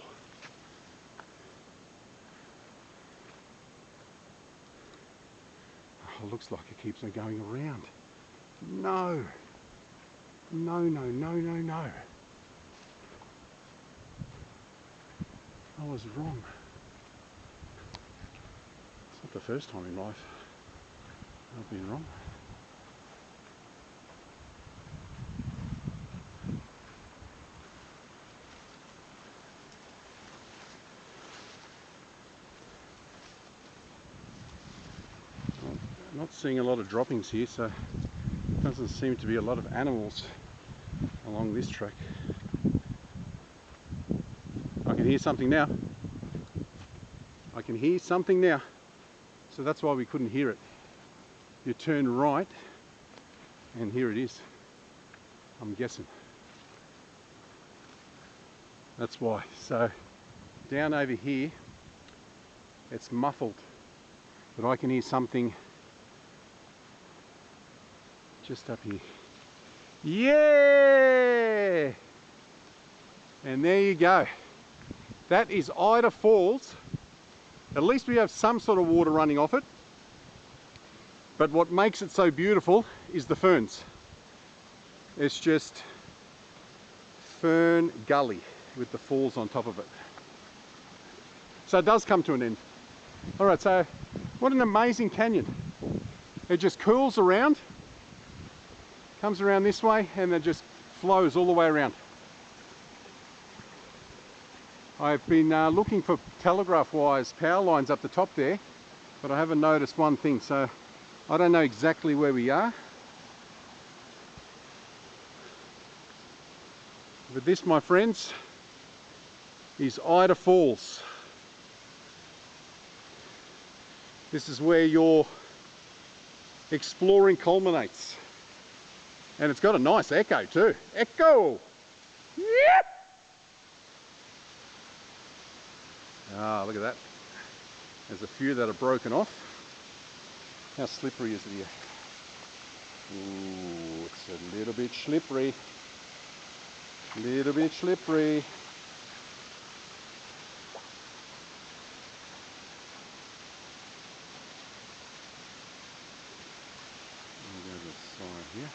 Oh, it looks like it keeps on going around. No. No, no, no, no, no. I was wrong. It's not the first time in life I've been wrong. I'm not seeing a lot of droppings here, so there doesn't seem to be a lot of animals along this track. I can hear something now. I can hear something now. So that's why we couldn't hear it. You turn right and here it is. I'm guessing. That's why. So down over here it's muffled, but I can hear something just up here. Yeah! And there you go. That is Ida Falls. At least we have some sort of water running off it. But what makes it so beautiful is the ferns. It's just fern gully with the falls on top of it. So it does come to an end. Alright, so what an amazing canyon. It just curls around, comes around this way, and then just flows all the way around. I've been looking for telegraph wires, power lines up the top there, but I haven't noticed one thing, so I don't know exactly where we are. But this, my friends, is Ida Falls. This is where your exploring culminates. And it's got a nice echo too. Echo! Yep! Ah, look at that. There's a few that are broken off. How slippery is it here? Ooh, it's a little bit slippery. Little bit slippery. Go to the side here.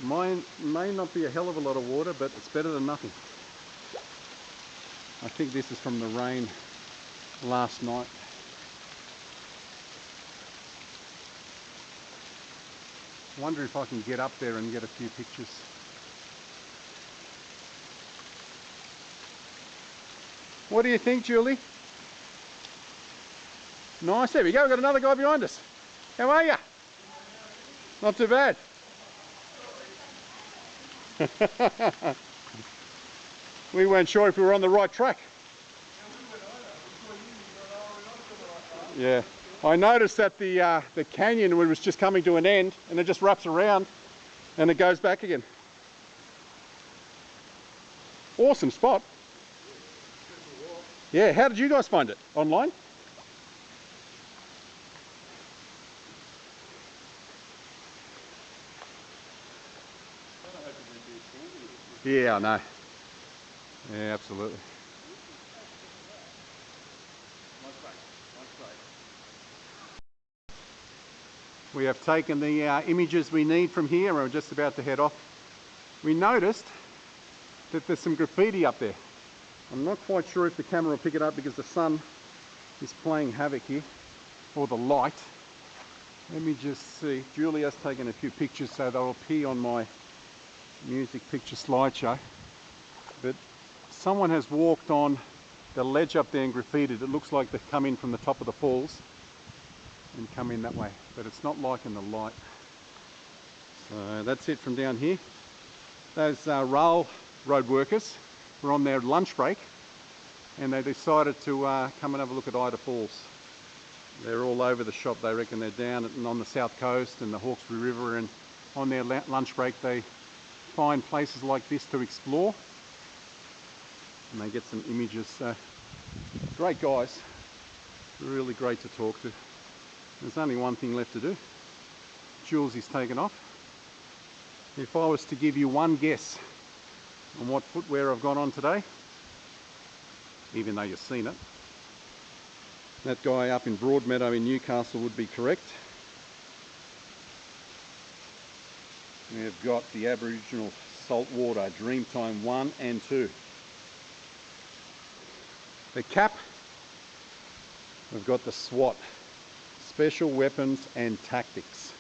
Mine may not be a hell of a lot of water, but it's better than nothing. I think this is from the rain last night. I wonder if I can get up there and get a few pictures. What do you think, Julie? Nice, there we go, we've got another guy behind us. How are you? Not too bad. We weren't sure if we were on the right track. Yeah, I noticed that the canyon was just coming to an end, and it just wraps around and it goes back again. Awesome spot. Yeah, how did you guys find it? Online? Yeah, I know. Yeah, absolutely. We have taken the images we need from here and we're just about to head off. We noticed that there's some graffiti up there. I'm not quite sure if the camera will pick it up because the sun is playing havoc here, or the light. Let me just see. Julia's taken a few pictures so they'll appear on my music picture slideshow. But someone has walked on the ledge up there and graffitied. It looks like they've come in from the top of the falls and come in that way, but it's not liking the light. So that's it from down here. Those railroad workers were on their lunch break and they decided to come and have a look at Ida Falls. They're all over the shop. They reckon they're down and on the south coast and the Hawkesbury River, and on their lunch break they find places like this to explore and they get some images. So great guys, really great to talk to. There's only one thing left to do. Jules is taken off. If I was to give you one guess on what footwear I've got on today, even though you've seen it, that guy up in Broadmeadow in Newcastle would be correct. We've got the Aboriginal Saltwater Dreamtime 1 and 2. The cap, we've got the SWAT, Special Weapons and Tactics.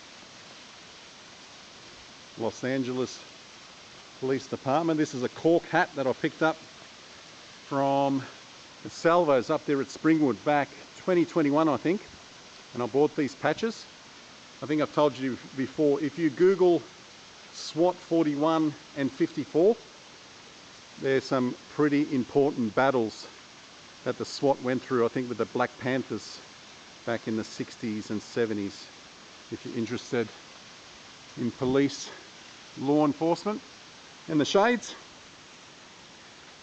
Los Angeles Police Department. This is a cork hat that I picked up from the Salvos up there at Springwood back 2021, I think. And I bought these patches. I think I've told you before, if you Google SWAT 41 and 54, there's some pretty important battles that the SWAT went through, I think with the Black Panthers back in the 60s and 70s, if you're interested in police law enforcement. And the shades,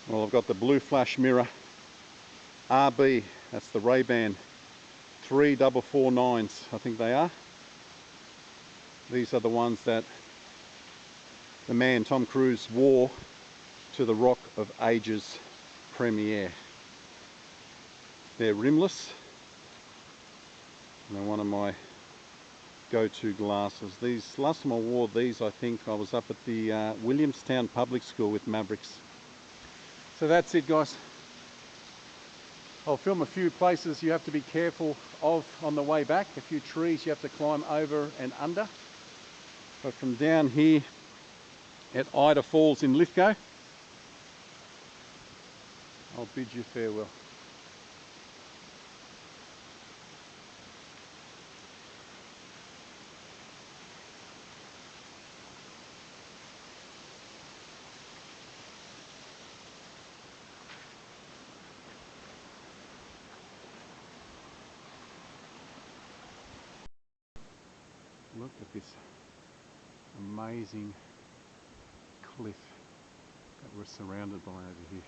well, I've got the blue flash mirror RB, that's the Ray-Ban 3449s, I think they are. These are the ones that the man Tom Cruise wore to the Rock of Ages premiere. They're rimless and they're one of my go-to glasses. These, last time I wore these, I think I was up at the Williamstown Public School with Mavericks. So that's it, guys. I'll film a few places you have to be careful of on the way back, a few trees you have to climb over and under. But from down here at Ida Falls in Lithgow, I'll bid you farewell. Look at this amazing cliff that we're surrounded by over here,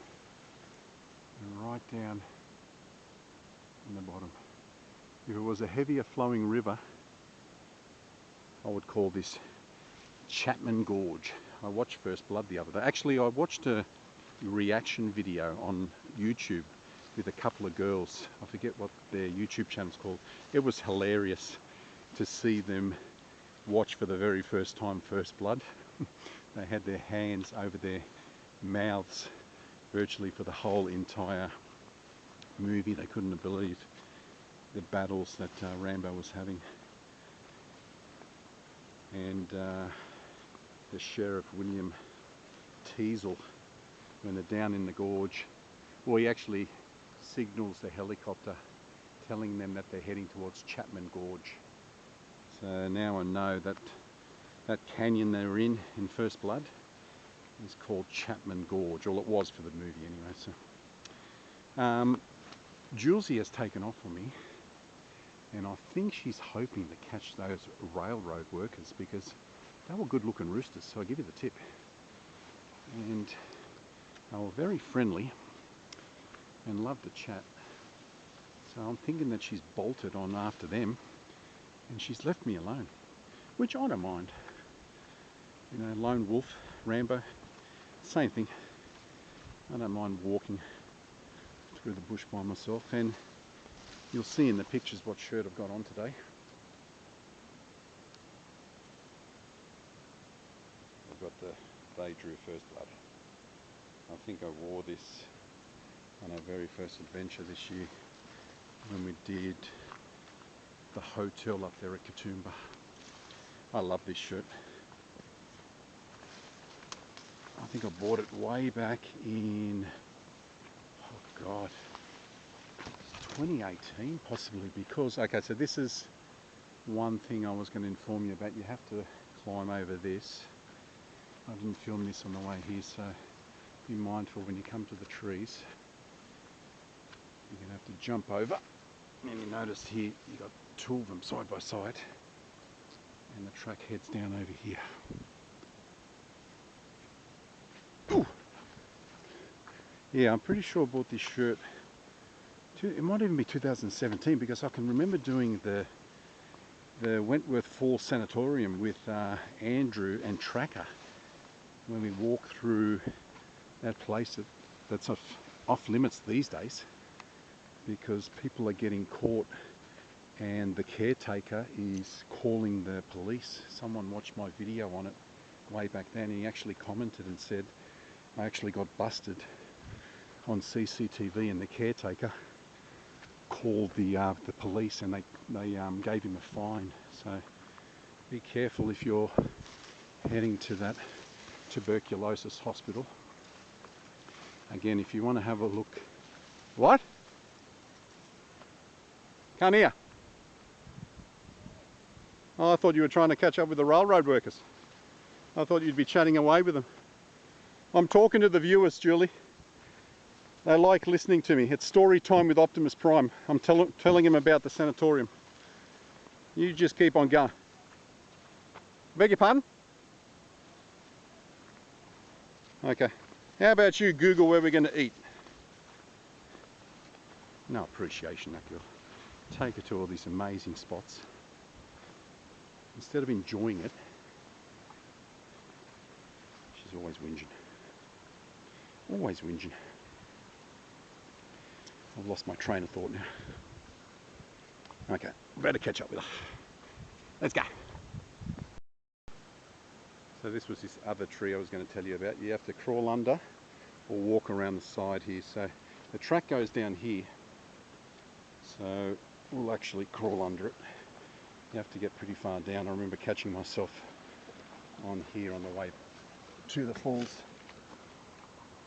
and right down in the bottom. If it was a heavier flowing river, I would call this Chapman Gorge. I watched First Blood the other day. Actually, I watched a reaction video on YouTube with a couple of girls. I forget what their YouTube channel's called. It was hilarious to see them watch for the very first time First Blood. They had their hands over their mouths virtually for the whole entire movie. They couldn't have believed the battles that Rambo was having. And the Sheriff William Teasel, when they're down in the gorge, well, he actually signals the helicopter telling them that they're heading towards Chapman Gorge. So now I know that that canyon they were in First Blood is called Chapman Gorge. Well, it was for the movie anyway. So Julesy has taken off on me, and I think she's hoping to catch those railroad workers because they were good looking roosters, so I'll give you the tip. And they were very friendly and loved to chat. So I'm thinking that she's bolted on after them and she's left me alone, which I don't mind. You know, lone wolf, Rambo, same thing. I don't mind walking through the bush by myself, and you'll see in the pictures what shirt I've got on today. I've got the They Drew First Blood. I think I wore this on our very first adventure this year when we did the hotel up there at Katoomba. I love this shirt. I think I bought it way back in, oh God, 2018 possibly, because, okay, so this is one thing I was going to inform you about. You have to climb over this. I didn't film this on the way here, so be mindful when you come to the trees. You're going to have to jump over. And you notice here you've got two of them side by side, and the track heads down over here. Ooh. Yeah, I'm pretty sure I bought this shirt, it might even be 2017, because I can remember doing the Wentworth Falls Sanatorium with Andrew and Tracker when we walked through that place that's off limits these days, because people are getting caught and the caretaker is calling the police. Someone watched my video on it way back then, and he actually commented and said, I actually got busted on CCTV and the caretaker called the police, and they gave him a fine. So be careful if you're heading to that tuberculosis hospital. Again, if you want to have a look. What? Can't hear. Oh, I thought you were trying to catch up with the railroad workers. I thought you'd be chatting away with them. I'm talking to the viewers, Julie. They like listening to me. It's story time with Optimus Prime. I'm telling him about the sanatorium. You just keep on going. Beg your pardon? Okay. How about you Google where we're going to eat? No appreciation, that girl. Take her to all these amazing spots. Instead of enjoying it, she's always whinging. Always whinging. I've lost my train of thought now. Okay, better catch up with her. Let's go. So this was this other tree I was going to tell you about. You have to crawl under or walk around the side here. So the track goes down here, so we'll actually crawl under it. You have to get pretty far down. I remember catching myself on here on the way to the falls.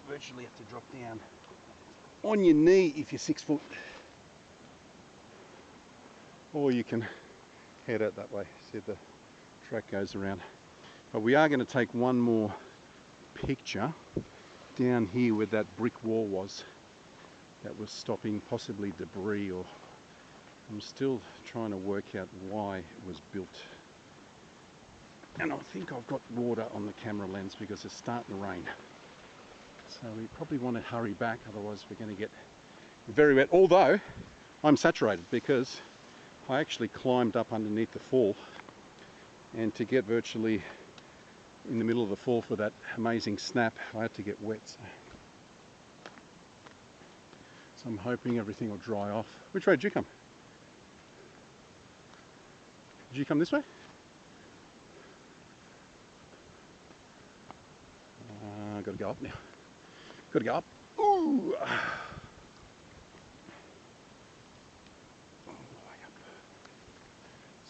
Virtually have to drop down on your knee if you're 6 foot, or you can head out that way. See, the track goes around. But we are going to take one more picture down here where that brick wall was that was stopping possibly debris, or I'm still trying to work out why it was built. And I think I've got water on the camera lens because it's starting to rain. So we probably want to hurry back, otherwise we're going to get very wet. Although I'm saturated because I actually climbed up underneath the fall, and to get virtually in the middle of the fall for that amazing snap, I had to get wet. So I'm hoping everything will dry off. Which way did you come? Did you come this way? I've got to go up now. Got to go up. Ooh! All the way up.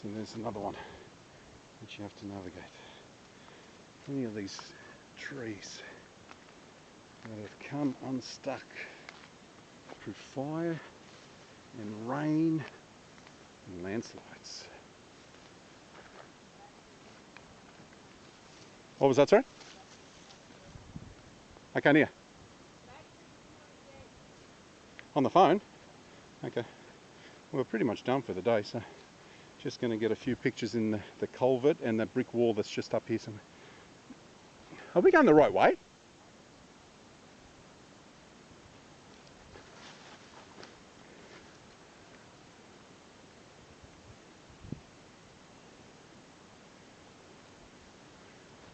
So there's another one which you have to navigate. Any of these trees that have come unstuck through fire and rain and landslides. What was that, sorry? I can't hear. On the phone? Okay. We're pretty much done for the day, so just going to get a few pictures in the culvert and the brick wall that's just up here somewhere. Are we going the right way?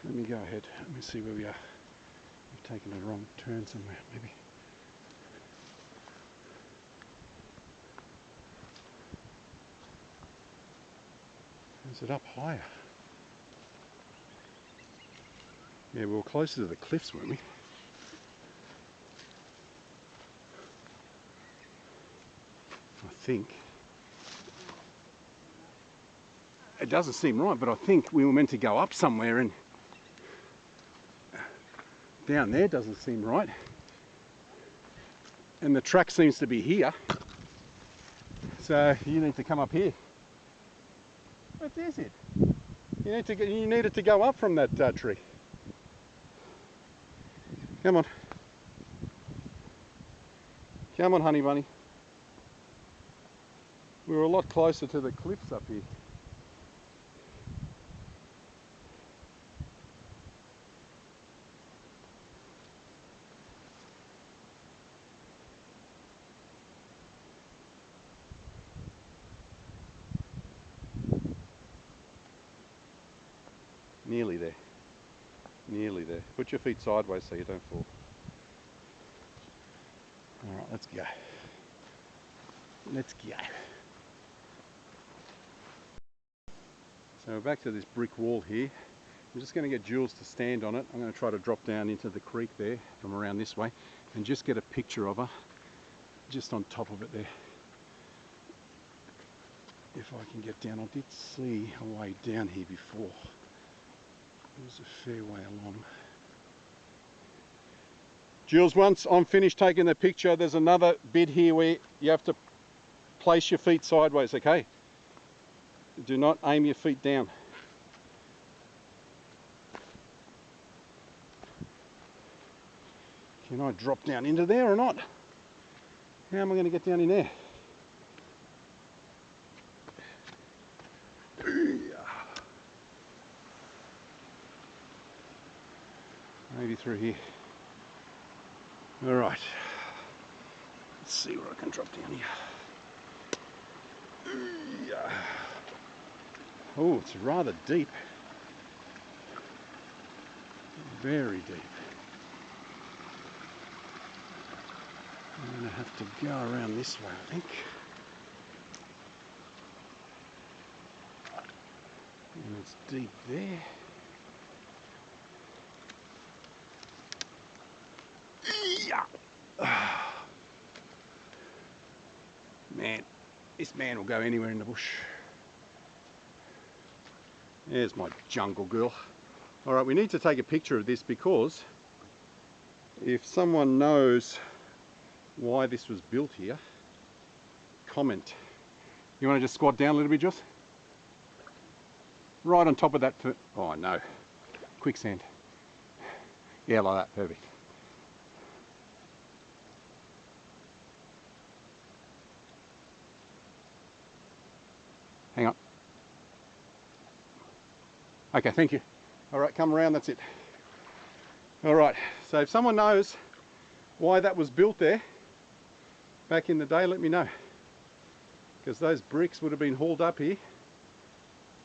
Let me go ahead. Let me see where we are. We've taken a wrong turn somewhere, maybe. Is it up higher? Yeah, we were closer to the cliffs, weren't we? I think. It doesn't seem right, but I think we were meant to go up somewhere, and down there doesn't seem right. And the track seems to be here. So you need to come up here. What is it? You needed to go up from that tree. Come on. Come on, honey bunny. We were a lot closer to the cliffs up here. Nearly there. Nearly there. Put your feet sideways so you don't fall. Alright, let's go. Let's go. So we're back to this brick wall here. I'm just going to get Jules to stand on it. I'm going to try to drop down into the creek there from around this way and just get a picture of her just on top of it there. If I can get down. I did see a way down here before. There's a fair way along. Jules, once I'm finished taking the picture, there's another bit here where you have to place your feet sideways, okay? Do not aim your feet down. Can I drop down into there or not? How am I going to get down in there? Maybe through here. All right. Let's see where I can drop down here. Oh, it's rather deep. Very deep. I'm going to have to go around this way, I think. And it's deep there. Man, this man will go anywhere in the bush. There's my jungle girl. All right, we need to take a picture of this because if someone knows why this was built here, comment. You want to just squat down a little bit, Joss? Right on top of that. Oh no, quicksand. Yeah, like that, perfect. Hang on. Okay, thank you. All right, come around, that's it. All right, so if someone knows why that was built there back in the day, let me know. Because those bricks would have been hauled up here,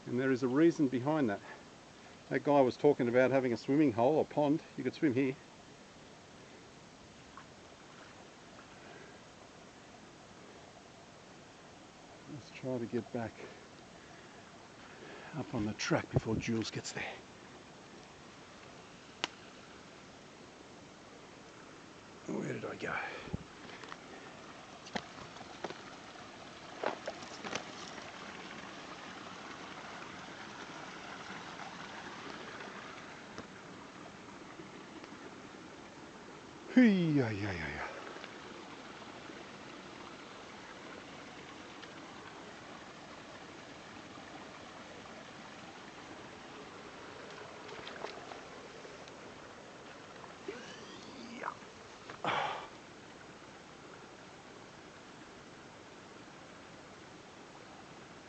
and there is a reason behind that. That guy was talking about having a swimming hole or pond. You could swim here. Let's try to get back up on the track before Jules gets there. Where did I go? Yeah.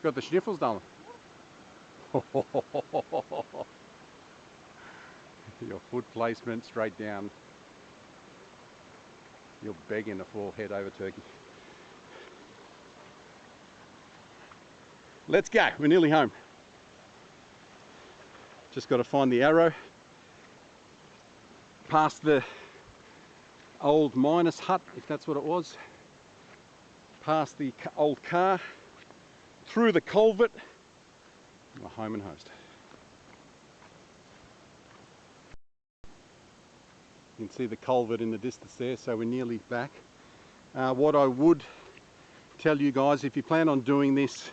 Got the sniffles, darling. Your foot placement straight down. You're begging to fall head over turkey. Let's go, we're nearly home. Just got to find the arrow. Past the old miner's hut, if that's what it was. Past the old car. Through the culvert. We're home and host. You can see the culvert in the distance there, so we're nearly back. What I would tell you guys, if you plan on doing this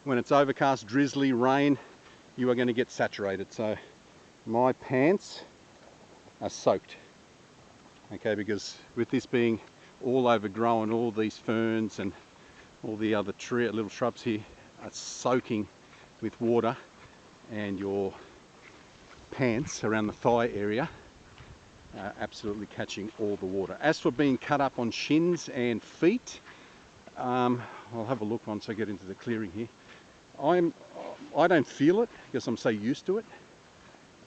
when it's overcast, drizzly, rain, you are going to get saturated. So my pants are soaked, okay, because with this being all overgrown, all these ferns and all the other little shrubs here are soaking with water, and your pants around the thigh area are absolutely catching all the water. As for being cut up on shins and feet, I'll have a look once I get into the clearing here. I don't feel it because I'm so used to it.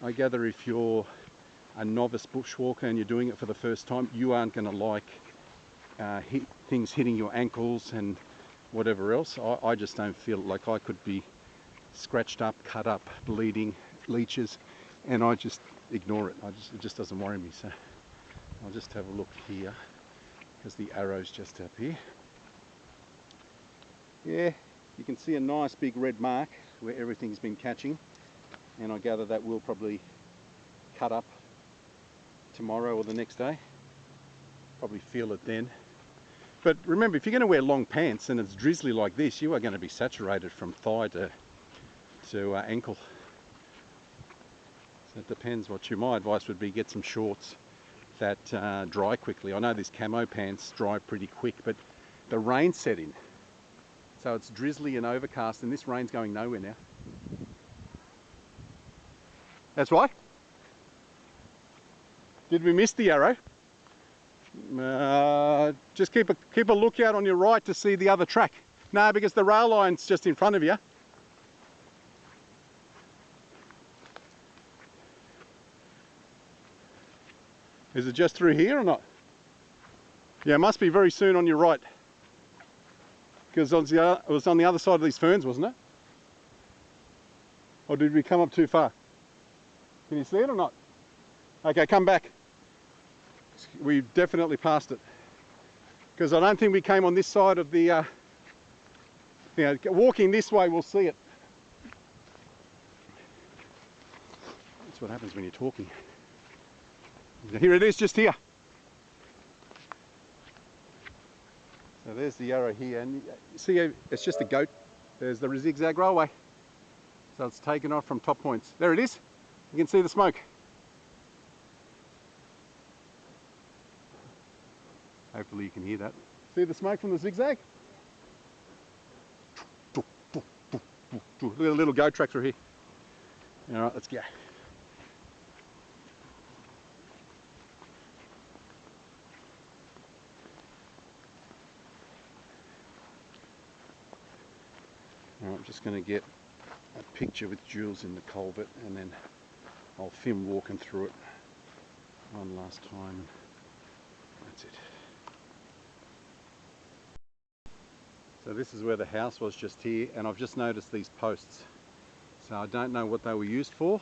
I gather if you're a novice bushwalker and you're doing it for the first time, you aren't going to like things hitting your ankles and whatever else. I just don't feel like I could be scratched up, cut up, bleeding, leeches, and I just ignore it. It just doesn't worry me. So I'll just have a look here because the arrow's just up here. Yeah, you can see a nice big red mark where everything's been catching, and I gather that will probably cut up tomorrow or the next day. Probably feel it then. But remember, if you're going to wear long pants and it's drizzly like this, you are going to be saturated from thigh to ankle. So it depends what you. My advice would be get some shorts that dry quickly. I know these camo pants dry pretty quick, but the rain set in. So it's drizzly and overcast, and this rain's going nowhere now. That's right. Did we miss the arrow? Just keep a lookout on your right to see the other track. No, because the rail line's just in front of you. Is it just through here or not? Yeah, it must be very soon on your right. Because it was on the other side of these ferns, wasn't it? Or did we come up too far? Can you see it or not? Okay, come back. We've definitely passed it. Because I don't think we came on this side of the... walking this way, we'll see it. That's what happens when you're talking. Here it is, just here. So there's the arrow here, and you see it's just a goat. There's the zigzag railway. So it's taken off from top points. There it is. You can see the smoke. Hopefully you can hear that. See the smoke from the zigzag? Look at the little goat track through here. All right, let's go. All right, I'm just going to get a picture with Jules in the culvert, and then I'll film walking through it one last time, and that's it. So this is where the house was, just here, and I've just noticed these posts. So I don't know what they were used for,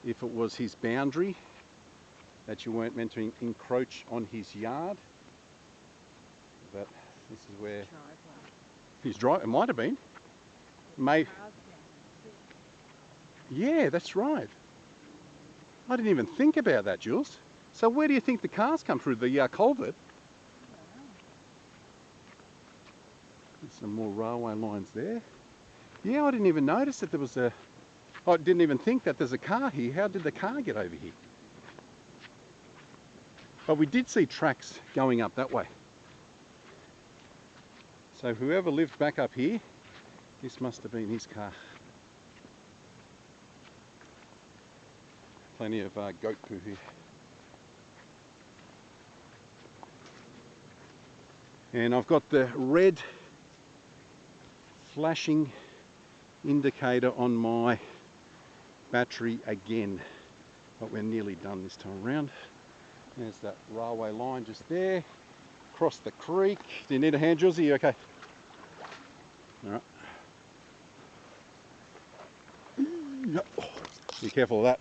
if it was his boundary, that you weren't meant to encroach on his yard, but this is where his drive, it might have been. Yeah, that's right. I didn't even think about that, Jules. So where do you think the cars come through, the culvert? There's some more railway lines there. Yeah, I didn't even notice that there was a... I didn't even think that there's a car here. How did the car get over here? But we did see tracks going up that way. So whoever lived back up here, this must have been his car. Plenty of goat poo here. And I've got the red flashing indicator on my battery again, but we're nearly done this time around. There's that railway line just there, across the creek. Do you need a hand, Jules? Are you okay? All right. Be careful of that,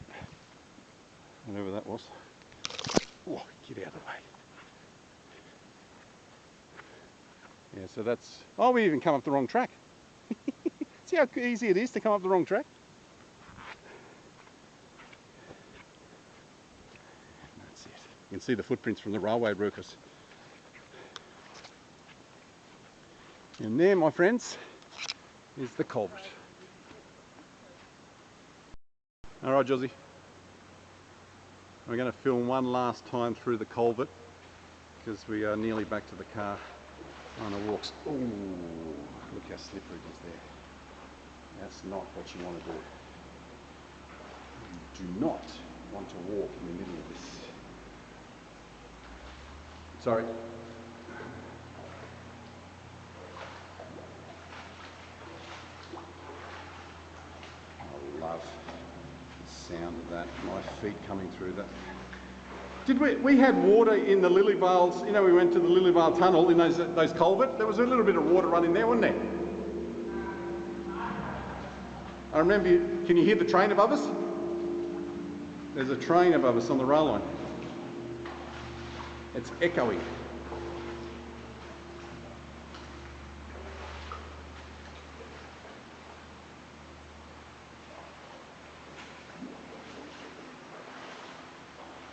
whatever that was. Oh, get out of the way. Yeah, so that's... Oh, we even come up the wrong track. See how easy it is to come up the wrong track? That's it. You can see the footprints from the railway workers. And there, my friends, is the culvert. All right, Josie. We're going to film one last time through the culvert because we are nearly back to the car on the walks. Oh, look how slippery it is there. That's not what you want to do. You do not want to walk in the middle of this. Sorry. I love the sound of that, my feet coming through that. Did we had water in the Lily Vales, you know, we went to the Lily Vale tunnel in those culverts. There was a little bit of water running there, wasn't there? I remember, can you hear the train above us? There's a train above us on the rail line. It's echoing.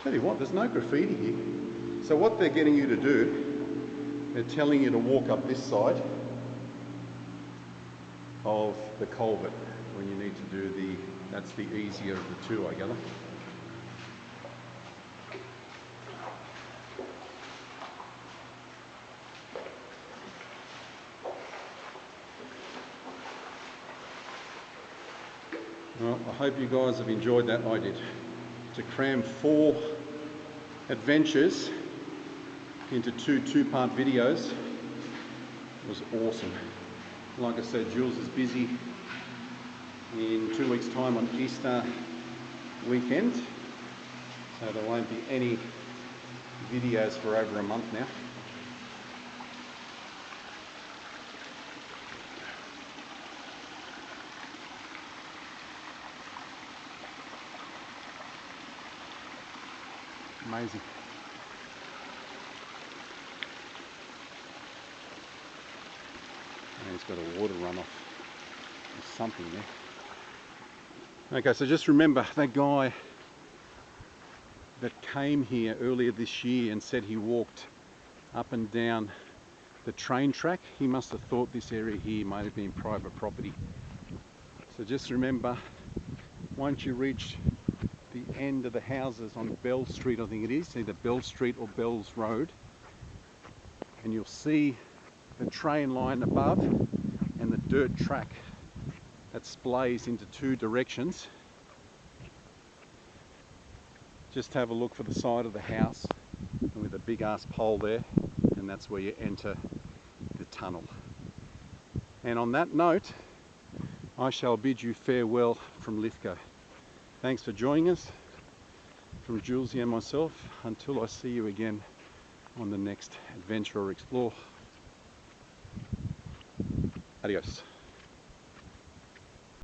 Tell you what, there's no graffiti here. So what they're getting you to do, they're telling you to walk up this side of the culvert when you need to do that's the easier of the two, I gather. Well, I hope you guys have enjoyed that. I did. To cram 4 adventures into two-part videos was awesome. Like I said, Jules is busy in 2 weeks' time on Easter weekend, so there won't be any videos for over a month now. Amazing. And it's got a water runoff. There's something there. Okay, so just remember that guy that came here earlier this year and said he walked up and down the train track. He must have thought this area here might have been private property. So just remember, once you reach the end of the houses on Bell Street, I think it is, either Bell Street or Bells Road, and you'll see the train line above and the dirt track that splays into two directions. Just have a look for the side of the house with a big ass pole there, and that's where you enter the tunnel. And on that note, I shall bid you farewell from Lithgow. Thanks for joining us. From Julesy and myself, until I see you again on the next adventure or explore. Adios.